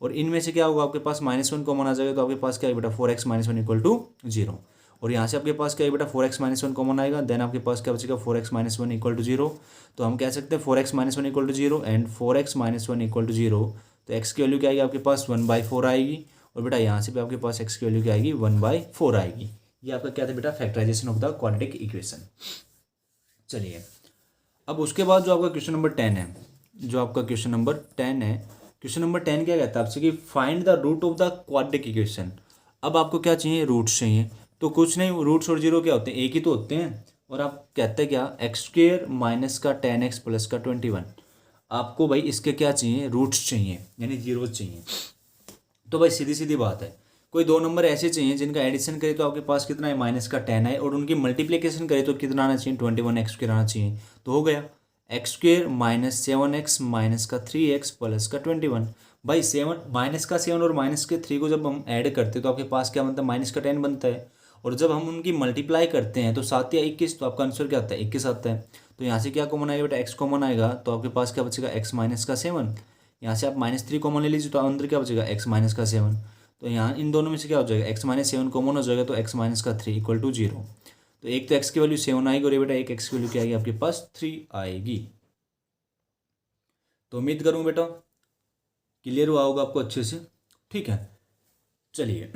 और इनमें से क्या होगा, आपके पास -1 कॉमन आ जाएगा, तो आपके पास क्या है बेटा, 4x माइनस 1 इक्वल टू 0। और यहाँ से आपके पास क्या है बेटा, 4x माइनस 1 कॉमन आएगा, देन आपके पास क्या बचेगा, 4x माइनस 1 इक्वल टू 0। तो हम कह सकते हैं 4x minus 1 equal to 0 and 4x minus 1 equal to 0। तो x की वैल्यू क्या आएगी आपके पास, 1/4 आएगी, और बेटा यहाँ से भी आपके पास x की वैल्यू क्या आएगी, 1/4 आएगी। ये आपका क्या था बेटा, factorisation of the quadratic equation. चलिए अब उसके बाद जो आपका क्वेश्चन नंबर 10 है, जो आपका क्वेश्चन नंबर 10 है, क्वेश्चन नंबर 10 क्या कहता है आपसे कि find the root of the quadratic equation. अब आपको क्या चाहिए, रूट्स चाहिए। तो कुछ नहीं, रूट्स और जीरो क्या होते हैं, एक ही तो होते हैं। और आप कहते हैं क्या, x² माइनस का 10x प्लस का 21। आपको भाई इसके क्या चाहिए, रूट्स चाहिए, यानी जीरोज चाहिए। तो भाई सीधी सीधी बात है, कोई दो नंबर ऐसे चाहिए जिनका एडिशन करे तो आपके पास कितना है, माइनस का 10 है, और उनकी मल्टीप्लिकेशन करे तो कितना आना चाहिए, 21x² आना चाहिए। तो हो गया x² माइनस 7x माइनस का 3x प्लस का 21। भाई 7 माइनस का 7 और माइनस के 3 को जब हम ऐड करते हैं तो आपके पास क्या बनता है, माइनस का 10 बनता है। और जब हम उनकी मल्टीप्लाई करते हैं तो 7 या 21, तो आपका आंसर क्या आता है, 21 आता है। तो यहाँ से क्या कॉमन आएगा बेटा, x कॉमन आएगा, तो आपके पास क्या बचेगा, x माइनस का 7। यहाँ से आप -3 कॉमन ले लीजिए तो अंदर क्या बचेगा, x माइनस का 7। तो यहाँ इन दोनों में से क्या हो जाएगा, x माइनस 7 कॉमन हो जाएगा, तो x माइनस का 3 इक्वल टू 0। तो एक तो x की वैल्यू 7 आएगी, और ये बेटा एक x की वैल्यू क्या आएगी आपके पास, 3 आएगी। तो उम्मीद करूँ बेटा क्लियर हुआ होगा आपको अच्छे से, ठीक है। चलिए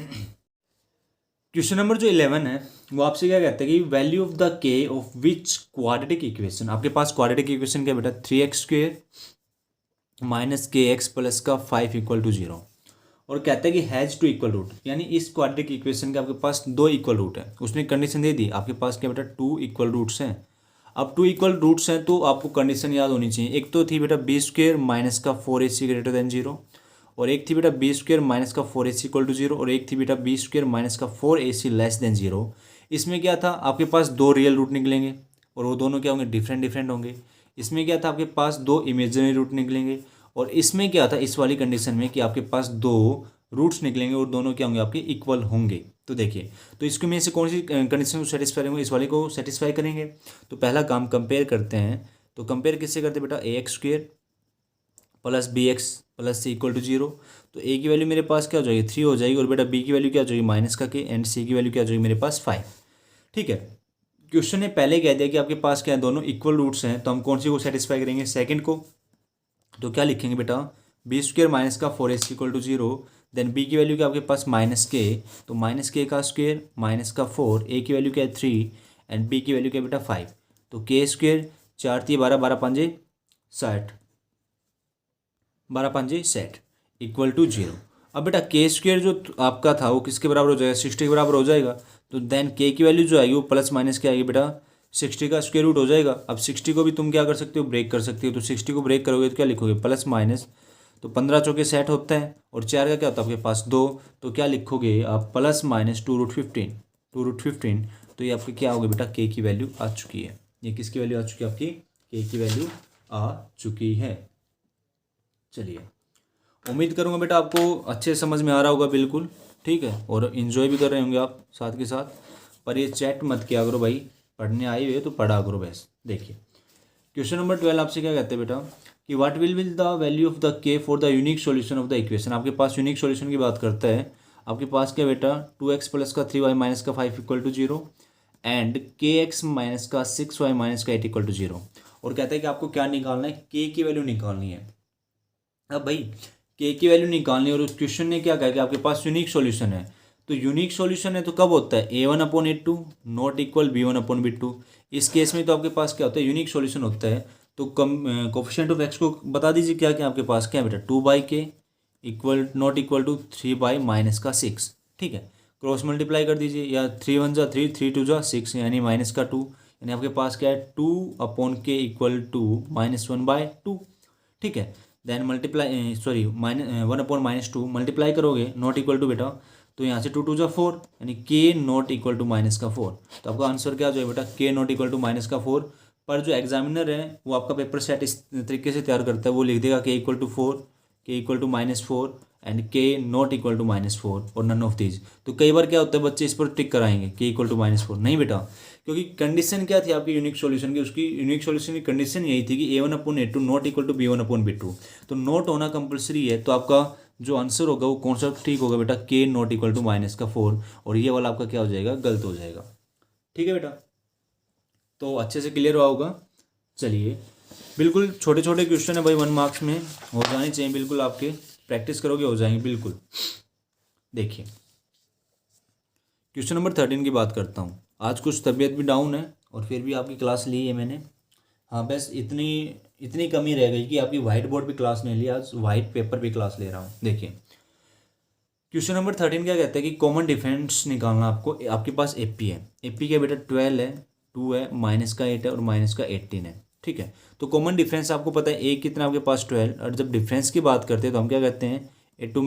क्वेश्चन नंबर जो 11 है वो आपसे क्या कहता है कि value of the k of which quadratic equation. आपके पास क्वाड्रेटिक इक्वेशन क्या बेटा, 3x² माइनस kx प्लस का 5 इक्वल टू 0। और कहता है कि हैज टू इक्वल रूट, यानी इस क्वाड्रेटिक इक्वेशन के आपके पास दो इक्वल रूट है। उसने कंडीशन दे दी, आपके पास क्या बेटा, 2 इक्वल रूट्स हैं। अब 2 इक्वल रूट्स हैं तो आपको कंडीशन याद होनी चाहिए। एक तो थी बेटा b² माइनस का 4ac ग्रेटर देन 0, और एक थी बेटा b² माइनस का 4ac इक्वल टू 0, और एक थी बेटा b² माइनस का 4ac लेस देन 0। इसमें क्या था, आपके पास दो रियल रूट निकलेंगे, और वो दोनों क्या होंगे, डिफरेंट डिफरेंट होंगे। इसमें क्या था, आपके पास दो इमेजिनरी रूट निकलेंगे, और इसमें क्या था, इस वाली कंडीशन में कि आपके पास दो रूट्स निकलेंगे और दोनों क्या होंगे, आपके इक्वल होंगे। तो देखिए, तो इसको में से कौन सी कंडीशन को सेटिस्फाई होंगे, इस वाले को सेटिस्फाई करेंगे। तो पहला काम कंपेयर करते हैं। तो कंपेयर किससे करते हैं बेटा, ax² plus bx plus c equal to 0। तो a की वैल्यू मेरे पास क्या हो जाएगी, 3 हो जाएगी, और बेटा b की वैल्यू क्या हो जाएगी, माइनस का k, एंड c की वैल्यू क्या हो जाएगी मेरे पास 5। ठीक है, क्वेश्चन ने पहले कह दिया कि आपके पास क्या है, दोनों इक्वल रूट्स हैं, तो हम कौन सी को सेटिस्फाई करेंगे, सेकंड को। तो क्या लिखेंगे बेटा, b² माइनस का 4ac equal to 0, then b की वैल्यू क्या आपके पास माइनस k, तो माइनस k का स्क्वेयर माइनस का 4, a की वैल्यू क्या है 3, एंड b की वैल्यू क्या है बेटा 5। तो k², 4 × 12, 12 × 5 = 60, 12 × 5 = 60 इक्वल टू 0। अब बेटा k² जो आपका था वो किसके बराबर हो जाएगा, 60 के बराबर हो जाएगा। तो देन k की वैल्यू जो आएगी वो प्लस माइनस क्या आएगी बेटा, 60 का स्क्वायर रूट हो जाएगा। अब 60 को भी तुम क्या कर सकते हो, ब्रेक कर सकते हो। तो 60 को ब्रेक करोगे तो क्या लिखोगे, प्लस माइनस, तो 15 चौके 60 होता है, और 4 का क्या होता है आपके पास 2, तो क्या लिखोगे आप, प्लस माइनस 2√15, 2√15। तो ये आपके क्या होगा बेटा, k की वैल्यू आ चुकी है। ये किसकी वैल्यू आ चुकी है, आपकी k की वैल्यू आ चुकी है। चलिए, उम्मीद करूँगा बेटा आपको अच्छे समझ में आ रहा होगा बिल्कुल, ठीक है, और इन्जॉय भी कर रहे होंगे आप साथ के साथ। पर ये चैट मत किया करो भाई, पढ़ने आए हुए तो पढ़ा करो बस। देखिए क्वेश्चन नंबर 12 आपसे क्या कहते हैं बेटा कि what will be the value of the k for the unique solution of the equation. आपके पास यूनिक सॉल्यूशन की बात करता है। आपके पास क्या बेटा, 2x प्लस का 3y माइनस का 5 equal to 0, and kx minus का 6y माइनस का 8 इक्वल टू 0। और कहता है कि आपको क्या निकालना है, k की वैल्यू निकालनी है। अब भाई k की वैल्यू निकालनी है, और उस क्वेश्चन ने क्या कहा कि आपके पास यूनिक सॉल्यूशन है। तो यूनिक सॉल्यूशन है तो कब होता है, a1/a2 नॉट इक्वल b1/b2। इस केस में तो आपके पास क्या होता है, यूनिक सॉल्यूशन होता है। तो कोफिशिएंट ऑफ x को बता दीजिए क्या क्या आपके पास क्या है बेटा, 2/k equal not equal to 3/-6। ठीक है, क्रॉस मल्टीप्लाई कर दीजिए, या 3 × 1 = 3, 3 × 2 = 6, यानी -2, यानी आपके पास क्या है 2/k इक्वल टू -1/2। ठीक है, देन मल्टीप्लाई 1/-2 मल्टीप्लाई करोगे, नॉट इक्वल टू बेटा, तो यहाँ से 2 2 जा 4, यानी के नॉट इक्वल टू माइनस का 4। तो आपका आंसर क्या हो जाएगा बेटा, के नॉट इक्वल टू माइनस का 4। पर जो एग्जामिनर है वो आपका पेपर सेट इस तरीके से तैयार करता है, वो लिख देगा के इक्वल टू 4, के इक्वल टू -4 एंड के नॉट इक्वल टू -4 और नन ऑफ दीज। तो कई बार क्या होता है, बच्चे इस पर टिक कराएंगे के इक्वल टू -4। नहीं बेटा, क्योंकि कंडीशन क्या थी आपकी यूनिक सॉल्यूशन की, उसकी यूनिक सॉल्यूशन की कंडीशन यही थी कि A1/A2 not equal to B1/B2। तो नोट होना कंपलसरी है। तो आपका जो आंसर होगा वो कौन सा ठीक होगा बेटा, के नॉट इक्वल टू -4, और ये वाला आपका क्या हो जाएगा, गलत हो जाएगा। ठीक है बेटा, तो अच्छे से क्लियर हुआ होगा। चलिए, बिल्कुल छोटे छोटे क्वेश्चन है भाई, 1 मार्क्स में हो जाने चाहिए, बिल्कुल आपके प्रैक्टिस करोगे हो जाएंगे बिल्कुल। देखिए क्वेश्चन नंबर 13 की बात करता हूँ। आज कुछ तबीयत भी डाउन है और फिर भी आपकी क्लास ली है मैंने। हाँ, बस इतनी कमी रह गई कि आपकी वाइट बोर्ड पे क्लास नहीं ली, आज वाइट पेपर पे क्लास ले रहा हूँ। देखिए क्वेश्चन नंबर 13 क्या कहता है कि कॉमन डिफरेंस निकालना आपको। आपके पास एपी है, एपी क्या बेटा 12 है, 2 है, -8 है और -18 है। ठीक है, तो कॉमन डिफरेंस आपको पता है ए कितना आपके पास 12, और जब डिफरेंस की बात करते हैं तो हम क्या कहते हैं, A2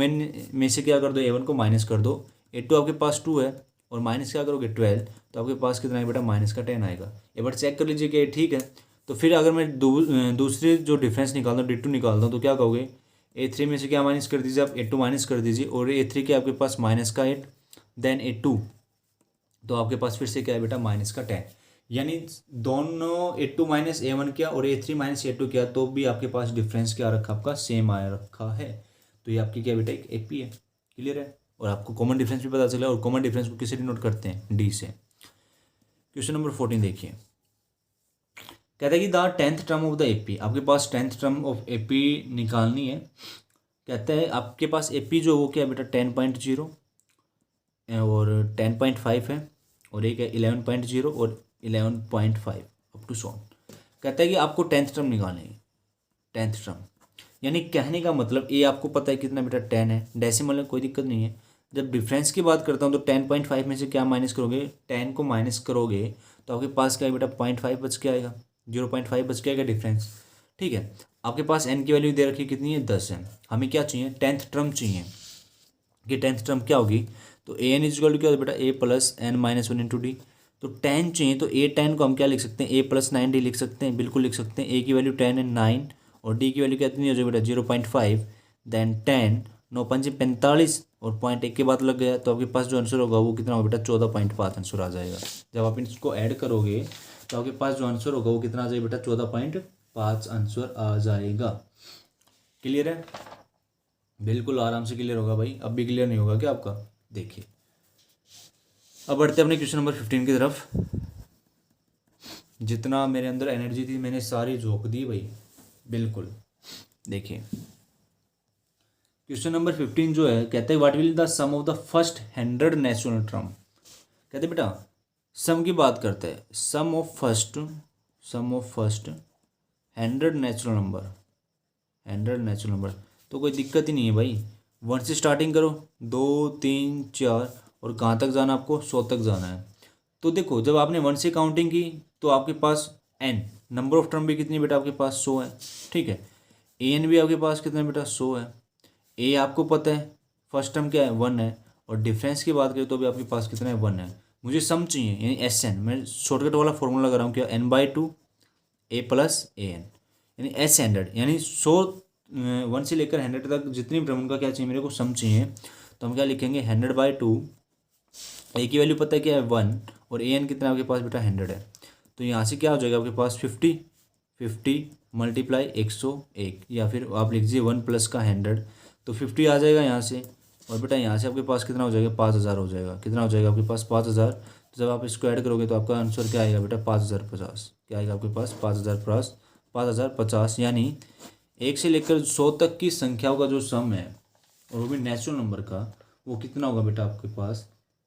में से क्या कर दो, A1 को माइनस कर दो। A2 आपके पास 2 है और माइनस क्या करोगे 12, तो आपके पास कितना है बेटा, -10 आएगा। एक बार चेक कर लीजिए कि ये ठीक है। तो फिर अगर मैं दूसरे जो डिफरेंस निकालता हूँ, D2 निकालता हूँ, तो क्या कहोगे, A3 में से क्या माइनस कर दीजिए आप, A2 माइनस कर दीजिए, और A3 के आपके पास -8 देन A2, तो आपके पास फिर से क्या है बेटा, -10। यानी दोनों A2 माइनस A1 किया और A3 माइनस A2 किया, तो भी आपके पास डिफरेंस क्या आ रखा आपका, सेम आ रखा है। तो ये आपकी क्या बेटा, एक AP है। क्लियर है, और आपको कॉमन डिफरेंस भी पता चला, और कॉमन डिफरेंस को किसे डिनोट करते हैं, D से। क्वेश्चन नंबर 14 देखिए, कहता है कि the 10th term of the AP, आपके पास 10th टर्म ऑफ AP निकालनी है। कहता है आपके पास AP जो वो क्या है बेटा, 10.0 और 10.5 है, और एक है 11.0 और 11.5 अप टू सो। कहता है कि आपको 10th टर्म निकालनी है, 10th टर्म, यानी कहने का मतलब ये आपको पता है कितना बेटा 10 है, डेसिमल है, कोई दिक्कत नहीं है। जब डिफरेंस की बात करता हूँ तो 10.5 में से क्या माइनस करोगे, 10 को माइनस करोगे तो आपके पास क्या है बेटा, 0.5 बच के आएगा, 0.5 बच के आएगा डिफरेंस। ठीक है, आपके पास n की वैल्यू दे रखी कितनी है, 10 है। हमें क्या चाहिए, 10th टर्म चाहिए कि 10th टर्म क्या होगी। तो an इजल टू क्या होता है बेटा, a plus n minus 1 into D. तो 10 चाहिए तो a10 को हम क्या लिख सकते हैं, a प्लस 9d लिख सकते हैं, बिल्कुल लिख सकते हैं। a की वैल्यू 10 है 9, और d की वैल्यू कितनी हो जाएगी बेटा 0.5, देन 10 9 5 45, और 0.1 के बाद लग गया, तो आपके पास जो आंसर होगा वो कितना होगा बेटा 14.5 आंसर आ जाएगा। जब आप इसको ऐड करोगे तो आपके पास जो आंसर होगा वो कितना आ जाएगा बेटा, 14.5 आंसर आ जाएगा। क्लियर है, बिल्कुल आराम से क्लियर होगा भाई। अब भी क्लियर नहीं होगा क्या आपका। देखिए अब बढ़ते अपने क्वेश्चन नंबर 15 की तरफ। जितना मेरे अंदर एनर्जी थी मैंने सारी झोंक दी भाई, बिल्कुल। देखिए क्वेश्चन नंबर 15 जो है, कहते हैं what will the sum of the first 100 natural term. कहते हैं बेटा सम की बात करते हैं, sum of first 100 natural number, 100 natural number. तो कोई दिक्कत ही नहीं है भाई, 1 से स्टार्टिंग करो, 2 3 4, और कहाँ तक जाना आपको, 100 तक जाना है। तो देखो जब आपने 1 से काउंटिंग की तो आपके पास n नंबर ऑफ टर्म भी कितनी बेटा, आपके पास 100 है। ठीक है, an भी आपके पास कितना बेटा, 100 है। a आपको पता है फर्स्ट टर्म क्या है, 1 है, और डिफरेंस की बात करें तो भी आपके पास कितना है, 1 है। मुझे सम चाहिए यानी SN, मैं शॉर्टकट वाला फॉर्मूला लगा रहा हूँ क्या, n/2 a प्लस an, यानी S 100, यानी 100 1 से लेकर 100 तक जितनी टर्म उनका क्या चाहिए मेरे को, सम चाहिए। तो हम क्या लिखेंगे, 100/2, a की वैल्यू पता है क्या है 1, और an कितना आपके पास बेटा 100 है। तो यहाँ से क्या हो जाएगा आपके पास 50 मल्टीप्लाई 101, या फिर आप लिख दीजिए 1 प्लस का 100, तो 50 आ जाएगा यहाँ से। और बेटा यहाँ से आपके पास कितना हो जाएगा, 5000 हो जाएगा। कितना हो जाएगा आपके पास, 5000। तो जब आप इसको ऐड करोगे तो आपका आंसर क्या आएगा बेटा, 5050। क्या आएगा आपके पास, 5050, यानी 1 से लेकर 100 तक की संख्याओं का जो सम है, और वो भी नेचुरल नंबर का, वो कितना होगा बेटा आपके पास,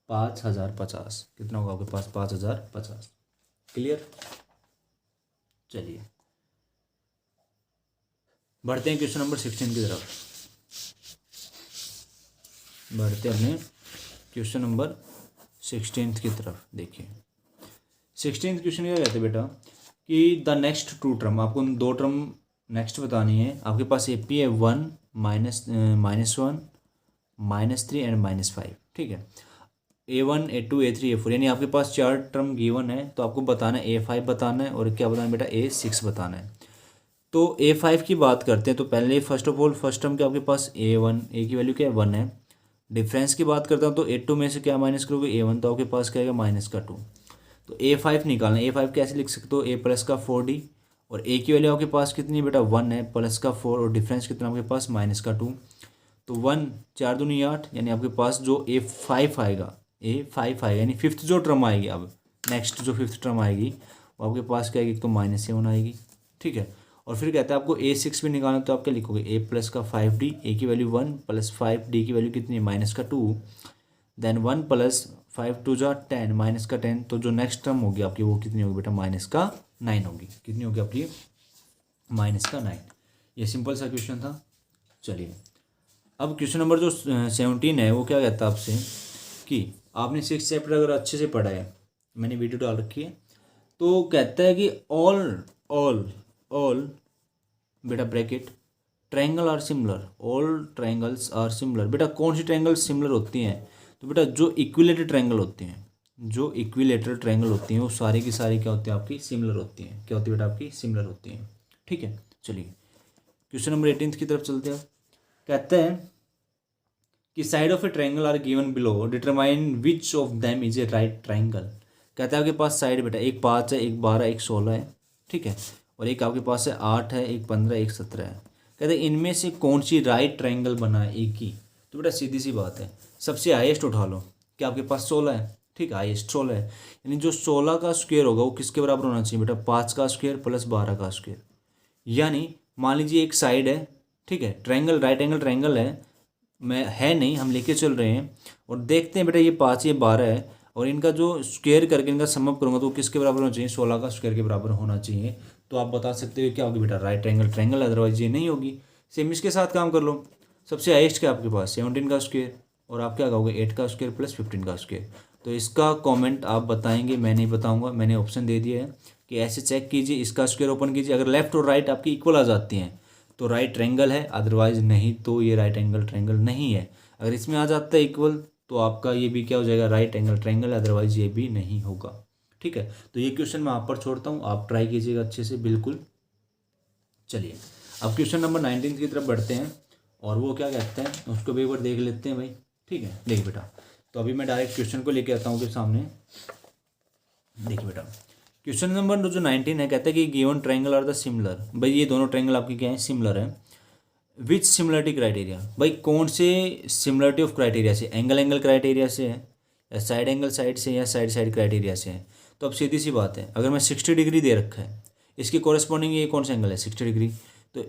5050। कितना होगा आपके पास, 5050। क्लियर। चलिए बढ़ते हैं क्वेश्चन नंबर 16 की तरफ। बढ़ते अपने क्वेश्चन नंबर 16 की तरफ। देखिए 16 क्वेश्चन क्या कहते हैं बेटा, कि द नेक्स्ट 2 टर्म, आपको 2 टर्म नेक्स्ट बतानी है। आपके पास AP है 1 -1 -3 एंड -5। ठीक है। A1 A2 A3 A4 यानी आपके पास 4 टर्म गिवन है, तो आपको बताना है A5 बताना है और क्या बताना है बेटा A6 बताना है। तो A5 की बात करते हैं, तो पहले first of all first term क्या आपके पास A1, A की वैल्यू क्या है 1 है। डिफरेंस की बात करता हूँ तो A2 में से क्या माइनस करोगे A1, तो आपके पास क्या आएगा -2। तो A5 निकालना है, A5 कैसे लिख सकते हो A प्लस का 4D, और A की वैल्यू आपके पास कितनी है बेटा 1 है, प्लस का 4 और डिफरेंस कितना आपके पास -2। तो 1 4 दूनी 8, यानी आपके पास जो A5 आएगा यानी फिफ्थ जो टर्म आएगी, अब नेक्स्ट जो फिफ्थ टर्म आएगी वो आपके पास क्या आएगी, एक तो -7 आएगी, ठीक है। और फिर कहता है आपको A6 भी निकालना, तो आप क्या लिखोगे A प्लस का 5D, A की वैल्यू 1 प्लस 5D की वैल्यू कितनी है -2, देन 1 प्लस 5 2 जा 10 -10। तो जो नेक्स्ट टर्म होगी आपकी वो कितनी होगी बेटा -9 होगी। कितनी होगी आपकी -9। ये सिंपल सा क्वेश्चन था। चलिए अब क्वेश्चन नंबर जो 17 है वो क्या कहता है आपसे कि आपने 6 चैप्टर अगर अच्छे से पढ़ा है, मैंने वीडियो डाल रखी है, तो कहता है कि ऑल बेटा bracket triangle are similar, all triangles are similar. बेटा कौन सी ट्रायंगल सिमिलर होती हैं, तो बेटा जो इक्विलेटरल ट्रायंगल होते हैं, जो इक्विलेटरल ट्रायंगल होती हैं वो सारी की सारी क्या होती है आपकी सिमिलर होती हैं। क्या होती है बेटा आपकी सिमिलर होती हैं, ठीक है। चलिए क्वेश्चन नंबर 18 की तरफ चलते हैं। कहते हैं कि side of a triangle are given below, determine which of them is a right triangle. कहता है आपके पास साइड बेटा एक 5 है, एक 12, एक 16 है, ठीक है, और एक आपके पास है 8 है, एक 15, एक 17 है। कहते हैं इनमें से कौन सी राइट ट्रायंगल बना है एक ही। तो बेटा सीधी सी बात है, सबसे हाईएस्ट उठा लो, क्या आपके पास 16 है, ठीक है, हाईएस्ट 16 है, यानी जो 16 का स्क्वायर होगा वो किसके बराबर होना चाहिए बेटा 5 का स्क्वायर प्लस 12 का स्क्वायर। यानी मान लीजिए एक साइड है, ठीक है, ट्रायंगल राइट एंगल ट्रायंगल है नहीं, हम लेके चल रहे हैं और देखते हैं बेटा ये 5 ये 12 है, और इनका जो स्क्वायर करके इनका सम अप करूँगा तो किसके बराबर होना चाहिए 16 का स्क्वायर के बराबर होना चाहिए। तो आप बता सकते हो क्या होगी बेटा राइट एंगल ट्रायंगल, अदरवाइज ये नहीं होगी। सेम इसके साथ काम कर लो, सबसे हाइएस्ट क्या आपके पास 17 का स्क्वायर, और आप क्या कहोगे 8 का स्क्वायर प्लस 15 का स्क्वायर। तो इसका कमेंट आप बताएंगे, मैं नहीं बताऊंगा, मैंने ऑप्शन दे दिया है कि ऐसे चेक कीजिए, इसका स्क्वायर ओपन कीजिए, अगर लेफ्ट और राइट आपकी इक्वल आ जाती हैं तो राइट ट्रायंगल है, अदरवाइज नहीं तो ये राइट एंगल ट्रायंगल नहीं है। अगर इसमें आ जाता है इक्वल तो आपका ये भी क्या हो जाएगा राइट एंगल ट्रायंगल, अदरवाइज ये भी नहीं होगा, ठीक है। तो ये क्वेश्चन मैं आप पर छोड़ता हूँ, आप ट्राई कीजिएगा अच्छे से बिल्कुल। चलिए अब क्वेश्चन नंबर 19 की तरफ बढ़ते हैं, और वो क्या कहते हैं उसको भी एक बार देख लेते हैं भाई, ठीक है। देख बेटा, तो अभी मैं डायरेक्ट क्वेश्चन को लेके आता हूँ के सामने। देखिए बेटा क्वेश्चन नंबर जो 19 है, कहता है कि given triangle are the similar. भाई ये दोनों ट्रायंगल आपके क्या है सिमिलर है। विच सिमिलरिटी क्राइटेरिया, भाई कौन से सिमिलरिटी ऑफ क्राइटेरिया से, एंगल एंगल क्राइटेरिया से है, या साइड एंगल साइड से, या साइड साइड क्राइटेरिया से है। तो अब सीधी सी बात है, अगर मैं 60 डिग्री दे रखा है, इसके कॉरेस्पॉन्डिंग ये कौन सा एंगल है 60 डिग्री, तो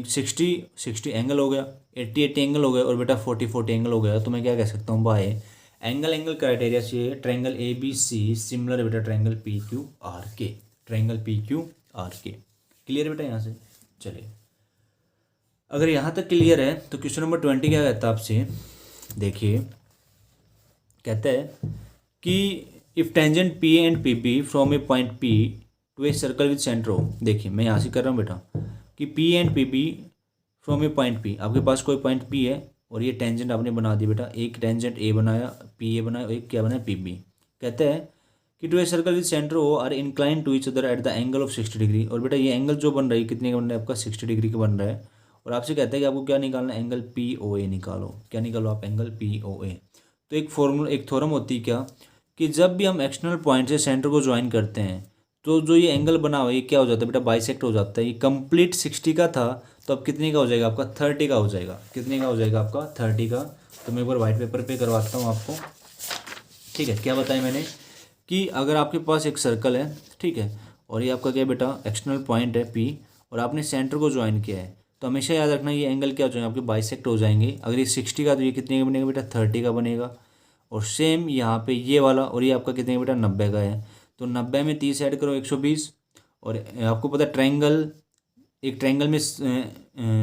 60 एंगल हो गया, 80 एंगल हो गया, और बेटा 40 एंगल हो गया। तो मैं क्या कह सकता हूँ बाय एंगल एंगल क्राइटेरिया से ट्रायंगल ABC सिमिलर बेटा triangle PQRK, triangle PQRK। Clear बेटा यहाँ से। चलिए अगर यहाँ तक क्लियर है तो क्वेश्चन नंबर 20 क्या कहता है आपसे, देखिए कहता है कि if tangent P and PB from a point P to a circle with centre O। देखिए मैं यहाँ से कर रहा हूँ बेटा कि P and PB from a point P, आपके पास कोई पॉइंट P है और ये टेंजेंट आपने बना दी बेटा, एक टेंजेंट A बनाया, PA बनाया, और एक क्या बनाया PB। कहते हैं कि to a circle with centre O are incline to each other at the angle of 60 degree. और बेटा ये एंगल जो बन रहा है कितने का बन रहा है आपका 60 डिग्री का बन रहा है, और आपसे कहता है कि आपको क्या निकालना है एंगल POA निकालो। क्या निकालो आप एंगल POA। तो एक फॉर्मूला एक थ्योरम होती है क्या कि जब भी हम एक्सटर्नल पॉइंट से सेंटर को ज्वाइन करते हैं तो जो ये एंगल बना हुआ है ये क्या हो जाता है बेटा बाइसेक्ट हो जाता है। ये कंप्लीट 60 का था तो अब कितने का हो जाएगा आपका 30 का हो जाएगा। कितने का हो जाएगा आपका 30 का। तो मैं एक बार वाइट पेपर पे करवाता हूँ आपको, ठीक है। क्या बताया मैंने कि अगर आपके पास एक सर्कल है, ठीक है, और ये आपका क्या है बेटा एक्सटर्नल पॉइंट है P, और आपने सेंटर को ज्वाइन किया है, तो हमेशा याद रखना ये एंगल क्या हो जाएंगे आपके बाइसेक्ट हो जाएंगे। अगर ये 60 का तो ये कितने का बनेगा बेटा 30 का बनेगा। और सेम यहाँ पे ये वाला, और ये आपका कितने का बेटा 90 का है। तो 90 में 30 ऐड करो 120। और आपको पता है ट्रायंगल, एक ट्रायंगल में